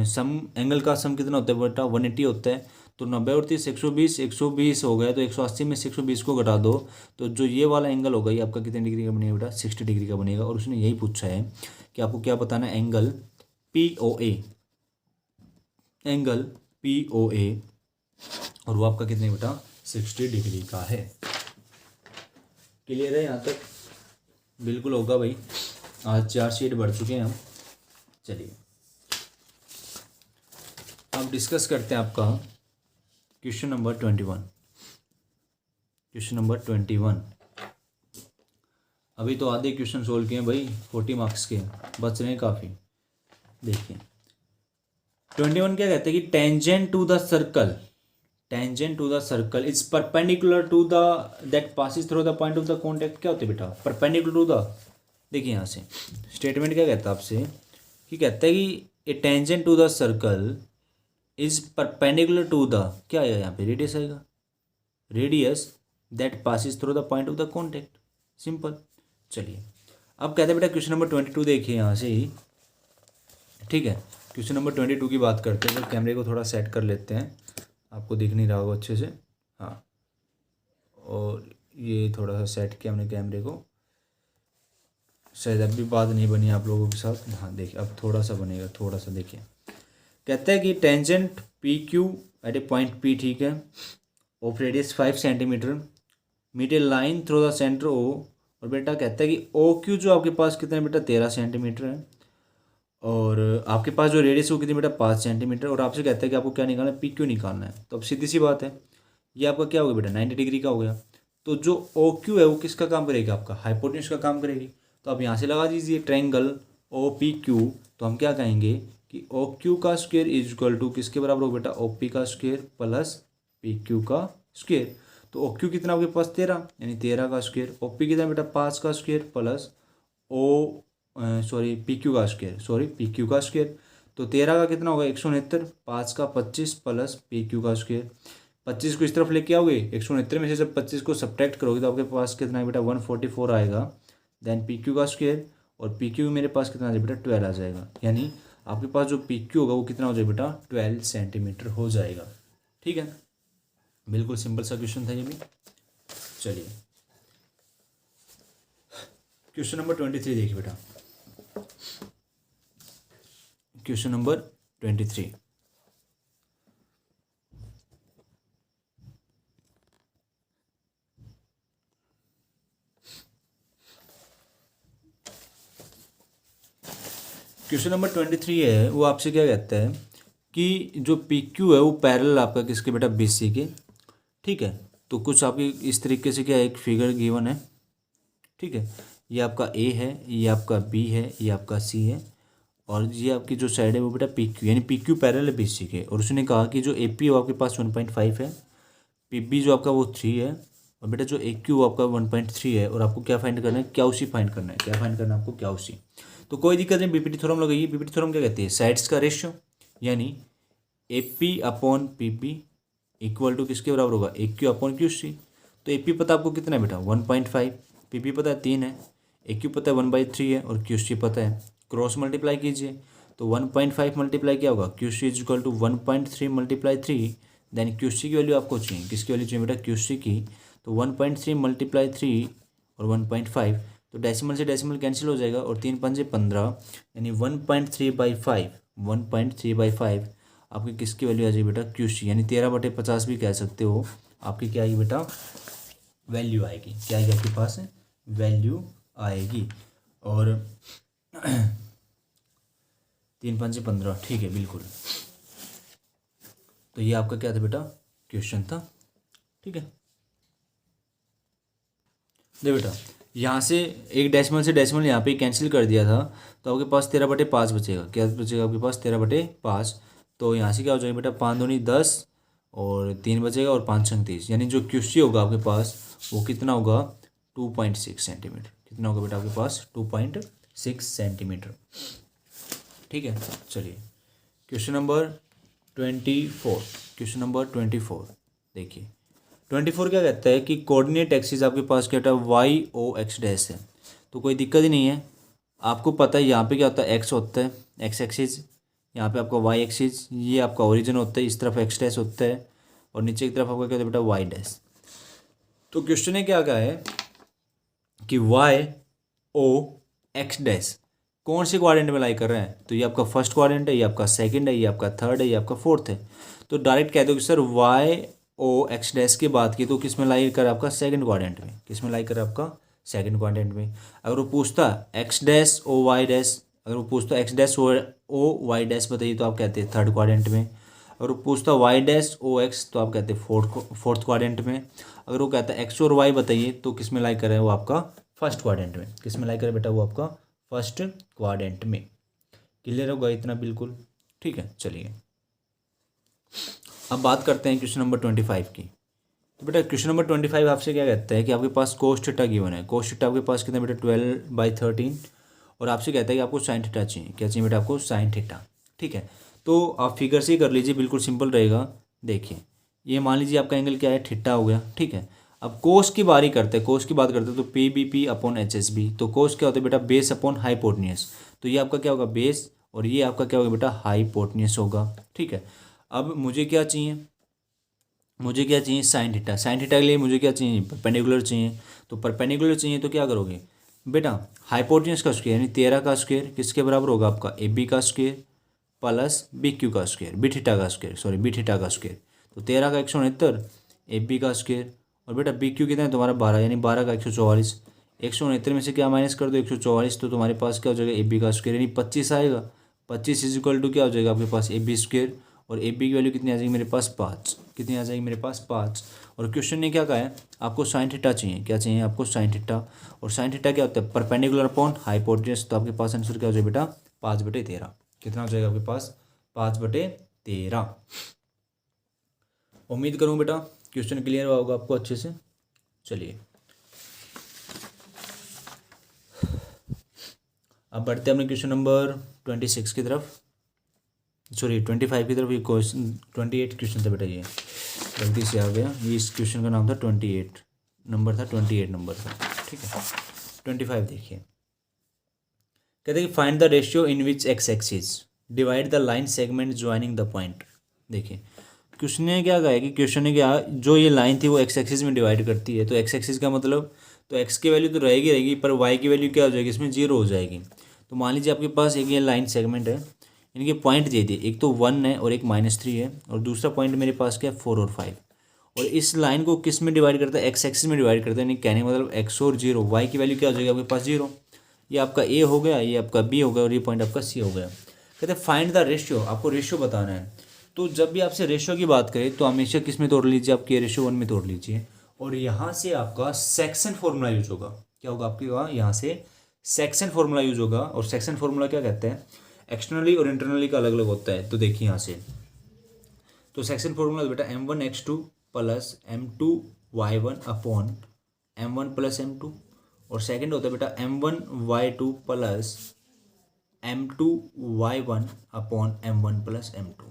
सम एंगल का सम कितना होता है बेटा 180 होता है। तो 90 और 30 120 हो गया, तो 180 में से 120 को घटा दो, तो जो ये वाला एंगल होगा ये आपका कितने डिग्री का बनेगा बेटा 60 डिग्री का बनेगा। और उसने यही पूछा है कि आपको क्या बताना है एंगल POA, एंगल POA, और वो आपका कितने बेटा 60 डिग्री का है। क्लियर है यहाँ तक? बिल्कुल होगा भाई, आज 4 शीट बढ़ चुके हैं हम। चलिए अब डिस्कस करते हैं आपका क्वेश्चन नंबर 21। क्वेश्चन नंबर 21, अभी तो आधे क्वेश्चन सोल्व किए हैं भाई, 40 मार्क्स के बच रहे हैं काफ़ी। देखिए 21 क्या कहते हैं कि tangent to the circle, tangent to the circle is perpendicular to the that passes through the point of the contact. क्या होते हैं बेटा? परपेंडिकुलर टू द, देखिए यहाँ से स्टेटमेंट क्या कहता है आपसे कि कहता है कि a tangent to the circle is perpendicular to the, क्या आएगा यहाँ पे? रेडियस आएगा, radius that passes through the point of the contact. Simple. चलिए अब कहते हैं बेटा क्वेश्चन नंबर 22 देखिए यहाँ से ही, ठीक है। क्वेश्चन नंबर 22 की बात करते हैं, तो कैमरे को थोड़ा सेट कर लेते हैं, आपको दिख नहीं रहा होगा अच्छे से। हाँ, और ये थोड़ा सा सेट किया हमने कैमरे को, शायद अब भी बात नहीं बनी आप लोगों के साथ। हाँ देखिए अब थोड़ा सा बनेगा, थोड़ा सा देखिए। कहता है कि tangent P Q at a point P, ठीक है, of radius 5 centimetre, meet a line through the centre O. और बेटा कहता है कि ओ क्यू जो आपके पास कितना है बेटा? 13 सेंटीमीटर है, और आपके पास जो रेडियस है वो कितनी बेटा? 5 सेंटीमीटर। और आपसे कहता है कि आपको क्या निकालना है? पी क्यू निकालना है। तो अब सीधी सी बात है, ये आपका क्या हो गया बेटा? 90 डिग्री का हो गया। तो जो ओ क्यू है वो किसका काम करेगी? आपका हाइपोटेन्यूज का काम करेगी। तो आप यहाँ से लगा दीजिए ट्रायंगल ओ पी क्यू, तो हम क्या कहेंगे कि ओ क्यू का स्क्वायर इज इक्वल टू किसके बराबर हो बेटा? ओ पी का स्क्वायर प्लस पी क्यू का स्क्वायर। तो ओ क्यू कितना आपके पास? 13, यानी 13 का स्क्वायर। ओ पी कितना बेटा? 5 का square plus O P Q का स्क्वायर, पी क्यू का स्क्वायर। तो 13 का कितना होगा? 169, 5 का 25 प्लस पी क्यू का स्क्वायर। 25 को इस तरफ लेके आओगे, 169 में से जब 25 को सब्ट्रैक्ट करोगे तो आपके पास कितना है बेटा? 144 आएगा। देन पी क्यू का स्क्वायर, और पी क्यू मेरे पास कितना आ जाएगा बेटा? 12 आ जाएगा। यानी आपके पास जो पी क्यू होगा वो कितना हो जाएगा बेटा? 12 सेंटीमीटर हो जाएगा। ठीक है, बिल्कुल सिंपल सा क्वेश्चन था ये भी। चलिए क्वेश्चन नंबर 23 देखिए बेटा। क्वेश्चन नंबर 23, क्वेश्चन नंबर 23 है, वो आपसे क्या कहता है कि जो पी क्यू है वो पैरेलल आपका किसके बेटा? बी सी के। ठीक है, तो कुछ आपकी इस तरीके से क्या एक फिगर गिवन है, ठीक है। ये आपका ए है, ये आपका बी है, ये आपका सी है, और ये आपकी जो साइड है वो बेटा पी क्यू, यानी पी क्यू पैरेलल है बी सी के। और उसने कहा कि जो ए पी वो आपके पास 1.5 है, पी बी जो आपका वो 3 है, और बेटा जो ए क्यू आपका 1.3 है। और आपको क्या फाइंड करना है? क्या उसी फाइंड करना है। क्या फाइंड करना है आपको? क्या उसी। तो कोई दिक्कत नहीं, बीपीटी थ्योरम लगाइए। बीपीटी थ्योरम क्या कहती है? साइड्स का रेशियो, यानी A P upon P B equal to किसके बराबर होगा? A Q upon Q C. तो ए पी पता आपको कितना है बेटा? 1.5, पी बी पता है 3 है, ए क्यू पता है 1/3 है, और क्यू सी पता है। क्रॉस मल्टीप्लाई कीजिए, तो 1.5 मल्टीप्लाई क्या होगा? Q C is equal to 1.3 multiply 3। Then Q C की वैल्यू आपको चाहिए, किसकी वैल्यू चाहिए बेटा? क्यू सी की। तो 1.3 मल्टीप्लाई 3 और 1.5, तो डेसिमल से डेसिमल कैंसिल हो जाएगा, और 3 पंजे 15, यानी 1.3/5, 1.3/5 आपकी किसकी वैल्यू आ जाएगी बेटा? क्यू सी, यानी 13/50 भी कह सकते हो। आपकी क्या आएगी बेटा? वैल्यू आएगी। क्या आएगी आपके पास? वैल्यू आएगी। और 3 पंजे 15, ठीक है बिल्कुल। तो ये आपका क्या था बेटा? क्वेश्चन था। ठीक है, दे बेटा यहाँ से एक डेसिमल से डेसिमल यहाँ पे कैंसिल कर दिया था, तो आपके पास 13/5 बचेगा। क्या बचेगा आपके पास? 13/5। तो यहाँ से क्या हो जाएगा बेटा? 5 दूनी 10, और 3 बचेगा, और 5 छंग 30, यानी जो क्यूसी होगा आपके पास वो कितना होगा? 2.6 सेंटीमीटर। कितना होगा बेटा आपके पास? 2.6 सेंटीमीटर। ठीक है, चलिए क्वेश्चन नंबर 24। क्वेश्चन नंबर 24 देखिए। 24 क्या कहता है कि कोऑर्डिनेट एक्सिस आपके पास क्या है? वाई ओ एक्स डैश है। तो कोई दिक्कत ही नहीं है, आपको पता है यहाँ पे क्या होता है? एक्स होता है, एक्स एक्सिस। यहाँ पे आपका वाई एक्सिस, ये आपका ओरिजिन होता है, इस तरफ एक्स डैश होता है, और नीचे की तरफ आपका क्या होता है बेटा? Y dash. तो क्वेश्चन ने क्या कहा है कि वाई ओ एक्स डैश कौन से क्वाड्रेंट में लाई कर रहे हैं? तो ये आपका फर्स्ट क्वाड्रेंट है, ये आपका सेकंड है, ये आपका थर्ड है, ये आपका फोर्थ है। तो डायरेक्ट कह दो कि sir Y O X dash की बात की तो किस में लाई कर आपका सेकंड क्वाड्रेंट में, किस में लाई कर आपका सेकंड क्वाड्रेंट में। अगर वो पूछता X dash O Y dash, अगर वो पूछता X dash O Y dash बताइए तो आप कहते हैं थर्ड क्वाड्रेंट में। अगर वो पूछता वाई डैश ओ एक्स तो आप कहते हैं फोर्थ क्वाड्रेंट में। अगर वो कहता है एक्स और वाई बताइए तो किस में लाई करे वो आपका फर्स्ट क्वाड्रेंट में। किस में लाई करे बेटा वो आपका फर्स्ट क्वाड्रेंट में। क्लियर होगा इतना बिल्कुल, ठीक है। चलिए अब बात करते हैं क्वेश्चन नंबर 25 की। तो बेटा क्वेश्चन नंबर 25 आपसे क्या कहता है कि आपके पास कोस थीटा गिवन है। कोस थीटा आपके पास कितना बेटा 12/13, और आपसे कहता है कि आपको साइन थीटा चाहिए। क्या चाहिए बेटा आपको साइन थीटा, ठीक है। तो आप फिगर से ही कर लीजिए, बिल्कुल सिंपल रहेगा। देखिए ये मान लीजिए आपका एंगल क्या है, थीटा हो गया, ठीक है। अब कोस की बारी करते हैं, कोस की बात करते हैं तो P B P upon H S B. तो कोस क्या होता है बेटा बेस अपॉन हाइपोटेन्यूस। तो ये आपका क्या होगा बेस, और ये आपका क्या होगा बेटा हाइपोटेन्यूस होगा, ठीक है। अब मुझे क्या चाहिए, मुझे क्या चाहिए साइन थीटा। साइन थीटा के लिए मुझे क्या चाहिए परपेंडिकुलर चाहिए। तो परपेंडिकुलर चाहिए तो क्या करोगे बेटा हाइपोटेन्यूस का स्क्वायर यानी 13 का स्क्वायर किसके बराबर होगा आपका ए बी का स्क्वायर प्लस बी क्यू का स्क्वायर, बी थीटा का स्क्वायर, सॉरी बी थीटा का स्क्वायर। तो 13 का 169 ए बी का स्क्वायर, और बेटा बी क्यू कितना है तुम्हारा 12 यानी 12 का 144। 169 में से क्या माइनस कर दो 144, तो तुम्हारे पास क्या हो जाएगा ए बी का स्क्वायर यानी 25 आएगा। 25 इज इक्वल टू क्या हो जाएगा आपके पास ए बी स्क्वायर, और ए बी की वैल्यू कितनी आ जाएगी मेरे पास 5। कितनी आ जाएगी मेरे पास 5। और क्वेश्चन ने क्या कहा है आपको साइन थीटा चाहिए। क्या चाहिए आपको साइन थीटा, और साइन थीटा क्या होता है परपेंडिकुलर अपॉन हाइपोटेन्यूस। तो आपके पास आंसर क्या हो जाएगा बेटा 5/13। कितना हो जाएगा आपके पास 5/13। उम्मीद करूँ बेटा क्वेश्चन क्लियर होगा आपको अच्छे से। चलिए अब बढ़ते हैं अपने क्वेश्चन नंबर 26 की तरफ, सॉरी 25 की तरफ। ये क्वेश्चन 28 क्वेश्चन था बेटा, ये गलती से आ गया। ये इस क्वेश्चन का नाम था 28 नंबर था, 28 नंबर था, ठीक है। 25 देखिए, कहते हैं कि find the ratio in which x axis divide the line segment joining the point. देखिए क्वेश्चन ने क्या कहा है कि क्वेश्चन ने क्या जो ये लाइन थी वो एक्स एक्सिस में डिवाइड करती है। तो एक्स एक्सिस का मतलब तो एक्स की वैल्यू तो रहेगी रहेगी, पर वाई की वैल्यू क्या हो जाएगी इसमें 0 हो जाएगी। तो मान लीजिए आपके पास एक ये लाइन सेगमेंट है, इनके पॉइंट दे दिए, एक तो 1 है और एक -3 है, और दूसरा पॉइंट मेरे पास क्या है 4 और 5। और इस लाइन को किस में डिवाइड करता है एक्स एक्सिस में डिवाइड करता है, यानी कहने का मतलब एक्स और 0, वाई की वैल्यू क्या हो जाएगी आपके पास 0। ये आपका ए हो गया, ये आपका बी हो गया, और ये पॉइंट आपका सी हो गया। कहते हैं फाइंड द रेशियो, आपको रेशियो बताना है। तो जब भी आपसे रेशियो की बात करें तो हमेशा किस में तोड़ लीजिए, आपके रेशियो 1 में तोड़ लीजिए, और यहाँ से आपका सेक्शन फॉर्मूला यूज होगा। क्या होगा आपके वहाँ यहाँ से सेक्शन फॉर्मूला यूज होगा। और सेक्शन फॉर्मूला क्या कहते हैं, एक्सटर्नली और इंटरनली का अलग अलग होता है। तो देखिए यहाँ से तो सेक्शन फॉर्मूला बेटा m1x2 plus m2y1 upon m1 plus m2, और सेकंड होता है बेटा m1y2 plus m2y1 upon m1 plus m2।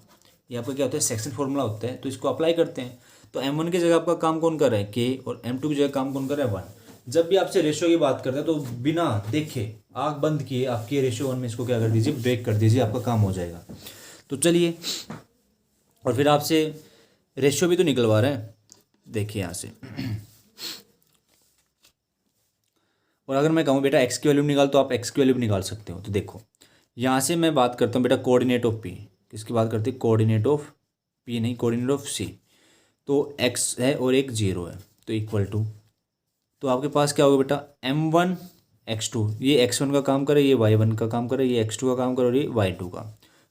ये आपका क्या होता है सेक्शन फॉर्मूला होता है। तो इसको अप्लाई करते हैं। तो m1 की जगह आपका काम कौन कर रहा है k, और m2 की जगह काम कौन कर रहा है 1। जब भी आपसे रेशियो की बात करते हैं तो बिना देखे आँख बंद किए आपके रेशियो 1 में इसको क्या कर दीजिए ब्रेक कर दीजिए, आपका काम हो जाएगा। तो चलिए, और फिर आपसे रेशियो भी तो निकलवा रहे हैं, देखिए यहाँ से। और अगर मैं कहूँ बेटा एक्स की वैल्यू निकाल तो आप एक्स की वैल्यू भी निकाल सकते हो। तो देखो यहाँ से मैं बात करता हूँ बेटा कोऑर्डिनेट ऑफ पी। किसकी बात करते हैं कोऑर्डिनेट ऑफ पी, नहीं कोऑर्डिनेट ऑफ सी। तो एक्स है और एक 0 है, तो इक्वल टू, तो आपके पास क्या होगा बेटा m1x2, ये x1 का काम करे, ये y1 का काम करे, ये x2 का काम करे, और ये y2 का।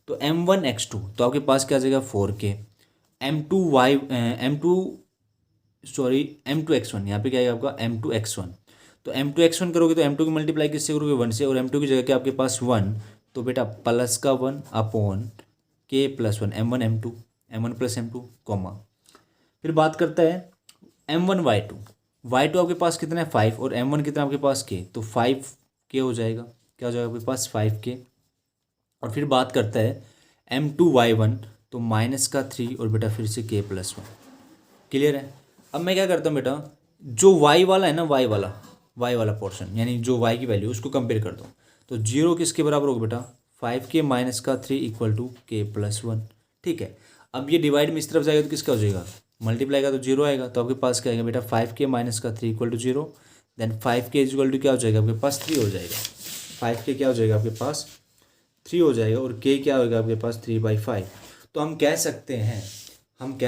तो m1x2 तो आपके पास क्या आ जाएगा 4k, m2x1 यहाँ पे क्या आएगा आपका m2x1। तो m2x1 करोगे तो m2 की मल्टीप्लाई किससे करोगे 1 से, और m2 की जगह क्या आपके पास 1, तो बेटा प्लस का 1 upon k plus 1 m1 plus m2 comma. फिर बात करता है m1y2, y2 आपके पास कितना है 5, और m1 कितना आपके पास k, तो 5k हो जाएगा। क्या हो जाएगा आपके पास 5k। और फिर बात करता है m2y1, तो माइनस का 3 और बेटा फिर से k प्लस 1। क्लियर है। अब मैं क्या करता हूँ बेटा जो y वाला है ना, y वाला पोर्शन यानी जो y की वैल्यू उसको कंपेयर कर दो। तो 0 किसके बराबर होगा बेटा 5k माइनस का 3 इक्वल टू k प्लस 1, ठीक है। अब ये डिवाइड में इस तरफ जाएगा तो किसका हो जाएगा मल्टीप्लाई का तो 0 आएगा। तो आपके पास क्या आएगा बेटा 5k माइनस का 3 equal to 0, then 5k equal to क्या हो जाएगा आपके पास 3 हो जाएगा। 5k क्या हो जाएगा आपके पास 3 हो जाएगा, और k क्या होगा आपके पास 3/5। तो हम कह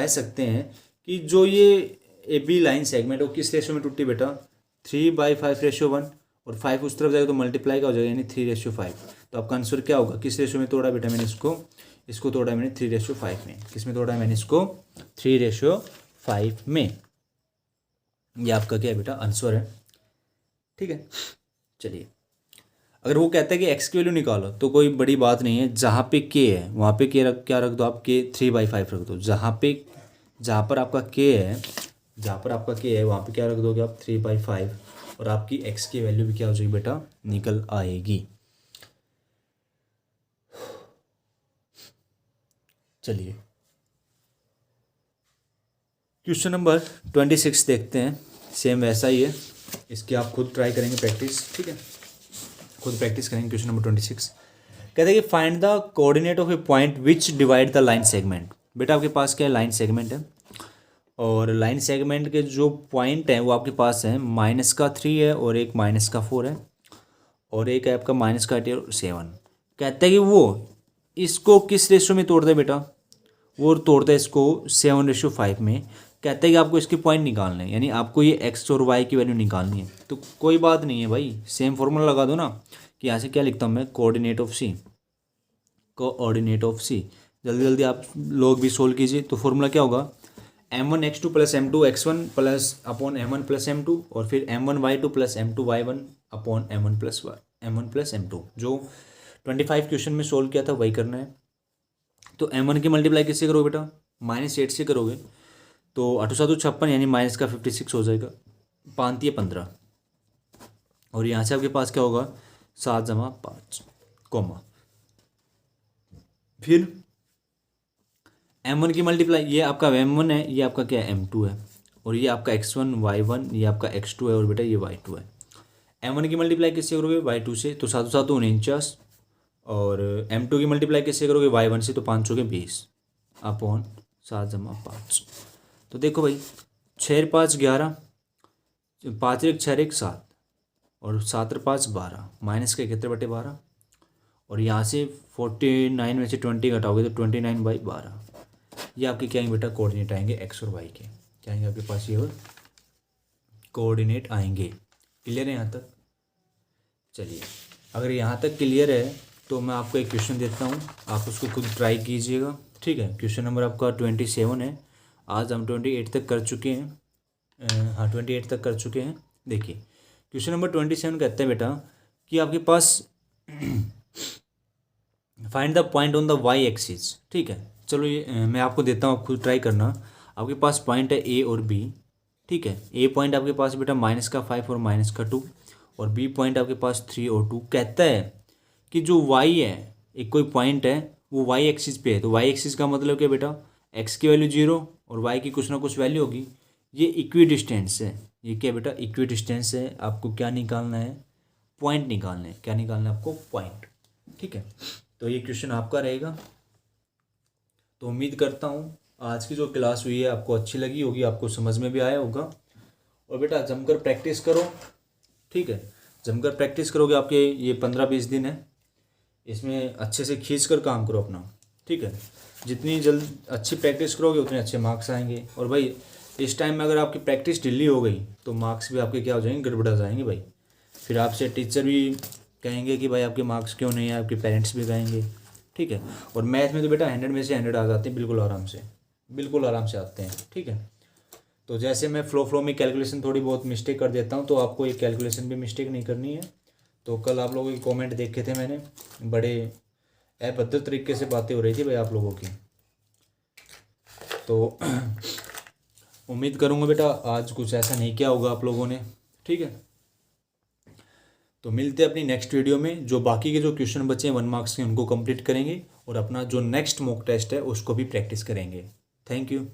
सकते हैं कि जो ये ए बी लाइन सेगमेंट वो किस रेशियो में टूटी बेटा, 3/5:1, और 5 उस तरफ जाएगा तो मल्टीप्लाई का हो जाएगा, यानी 3:5। तो आपका आंसर क्या होगा, किस रेशियो में तोड़ा बेटा मैंने इसको तोड़ा मैंने 3:5 में। किस में तोड़ा है मैंने इसको, 3:5 में। ये आपका क्या है बेटा, आंसर है। ठीक है, चलिए अगर वो कहता है कि एक्स की वैल्यू निकालो तो कोई बड़ी बात नहीं है, जहाँ पे के है वहाँ पे के क्या रख दो आप, के 3/5 रख दो। जहाँ पर आपका के है वहाँ पे क्या रख दोगे आप, 3/5, और आपकी एक्स की वैल्यू भी क्या हो जाएगी बेटा, निकल आएगी। चलिए क्वेश्चन नंबर 26 देखते हैं। सेम वैसा ही है, इसकी आप खुद ट्राई करेंगे प्रैक्टिस, ठीक है, खुद प्रैक्टिस करेंगे। क्वेश्चन नंबर 26 कहते हैं कि find the coordinate of A point which divide the line segment. बेटा आपके पास क्या है, लाइन सेगमेंट है, और लाइन सेगमेंट के जो पॉइंट हैं वो आपके पास है -3 है, और एक -4 है, और एक है आपका -8 और 7। कहता है कि वो इसको किस रेशियो में तोड़ता है बेटा, वो तोड़ता है इसको 7:5 में। कहता है कि आपको इसके पॉइंट निकालने हैं, यानी आपको ये एक्स और वाई की वैल्यू निकालनी है। तो कोई बात नहीं है भाई, सेम फॉर्मूला लगा दो ना, कि यहाँ से क्या लिखता हूँ मैं, कोऑर्डिनेट ऑफ सी। जल्दी जल्दी आप लोग भी सोल्व कीजिए। तो फॉर्मूला क्या होगा, m1x2 + m2x1 + m1 + m2, और फिर m1y2 + m2y1 m1 + m2। जो 25 क्वेश्चन में सोल्व किया था वही करना है। तो m1 की मल्टीप्लाई किससे करोगे बेटा, -8 से करोगे, तो 8 × 7 = 56, यानी -56 हो जाएगा, 5 × 15, और यहाँ से आपके पास क्या होगा, 7 + 5, फिर m1 की मल्टीप्लाई, ये आपका m1 है, ये आपका क्या है, m2 है, और ये आपका x1 y1, ये आपका x2 है, और बेटा ये y2 है। m1 की मल्टीप्लाई किससे करोगे, y2 से, तो 7 × 7 = 49, और m2 की मल्टीप्लाई किससे करोगे, y1 से, तो 5 × 20 अपॉन 7 + 5। तो देखो भाई, 6 × 5 = 11, 5 × 1 = 6 × 1 = 7, और 7 × 5 = 12, -71/12, और यहाँ से 49 में से 20 घटाओगे तो 29/12। ये आपके क्या आएंगे बेटा, कोऑर्डिनेट आएंगे एक्स और वाई के, क्या आएंगे आपके पास, ये कोऑर्डिनेट आएंगे। क्लियर है यहाँ तक? चलिए अगर यहाँ तक क्लियर है तो मैं आपको एक क्वेश्चन देता हूँ, आप उसको खुद ट्राई कीजिएगा, ठीक है। क्वेश्चन नंबर आपका 27 है। आज हम 28 तक कर चुके हैं, हाँ 28 तक कर चुके हैं। देखिए क्वेश्चन नंबर 27 कहता है बेटा कि आपके पास find the point on the Y axis, ठीक है। चलो ये मैं आपको देता हूँ, आप खुद ट्राई करना। आपके पास पॉइंट है ए और बी, ठीक है। ए पॉइंट आपके पास बेटा -5 और -2, और बी पॉइंट आपके पास 3 और 2। कहता है कि जो वाई है, एक कोई पॉइंट है वो वाई एक्सिस पे है, तो वाई एक्सिस का मतलब क्या बेटा, एक्स की वैल्यू 0 और वाई की कुछ ना कुछ वैल्यू होगी। ये इक्वी डिस्टेंस है, ये क्या बेटा, इक्वी डिस्टेंस है। आपको क्या निकालना है, पॉइंट निकालना है। क्या निकालना है आपको, पॉइंट, ठीक है। तो ये क्वेश्चन आपका रहेगा। तो उम्मीद करता हूँ आज की जो क्लास हुई है आपको अच्छी लगी होगी, आपको समझ में भी आया होगा। और बेटा जमकर प्रैक्टिस करो, ठीक है। जमकर प्रैक्टिस करोगे, आपके ये 15-20 दिन है, इसमें अच्छे से खींच कर काम करो अपना, ठीक है। जितनी जल्द अच्छी प्रैक्टिस करोगे उतने अच्छे मार्क्स आएंगे। और भाई इस टाइम में अगर आपकी प्रैक्टिस ढीली हो गई तो मार्क्स भी आपके क्या हो जाएंगे, गड़बड़ा जाएंगे भाई। फिर आपसे टीचर भी कहेंगे कि भाई आपके मार्क्स क्यों नहीं है, आपके पेरेंट्स भी कहेंगे, ठीक है। और मैथ में तो बेटा 100 में से 100 आ जाते हैं, बिल्कुल आराम से आते हैं, ठीक है। तो जैसे मैं फ्लो में कैलकुलेशन थोड़ी बहुत मिस्टेक कर देता हूँ, तो आपको ये कैलकुलेशन भी मिस्टेक नहीं करनी है। तो कल आप लोगों के कमेंट देखे थे मैंने, बड़े अभद्र तरीके से बातें हो रही थी भाई आप लोगों की। तो उम्मीद करूँगा बेटा आज कुछ ऐसा नहीं किया होगा आप लोगों ने, ठीक है। तो मिलते हैं अपनी नेक्स्ट वीडियो में। जो बाकी के जो क्वेश्चन बचे हैं 1 मार्क्स के, उनको कंप्लीट करेंगे, और अपना जो नेक्स्ट मॉक टेस्ट है उसको भी प्रैक्टिस करेंगे। Thank you.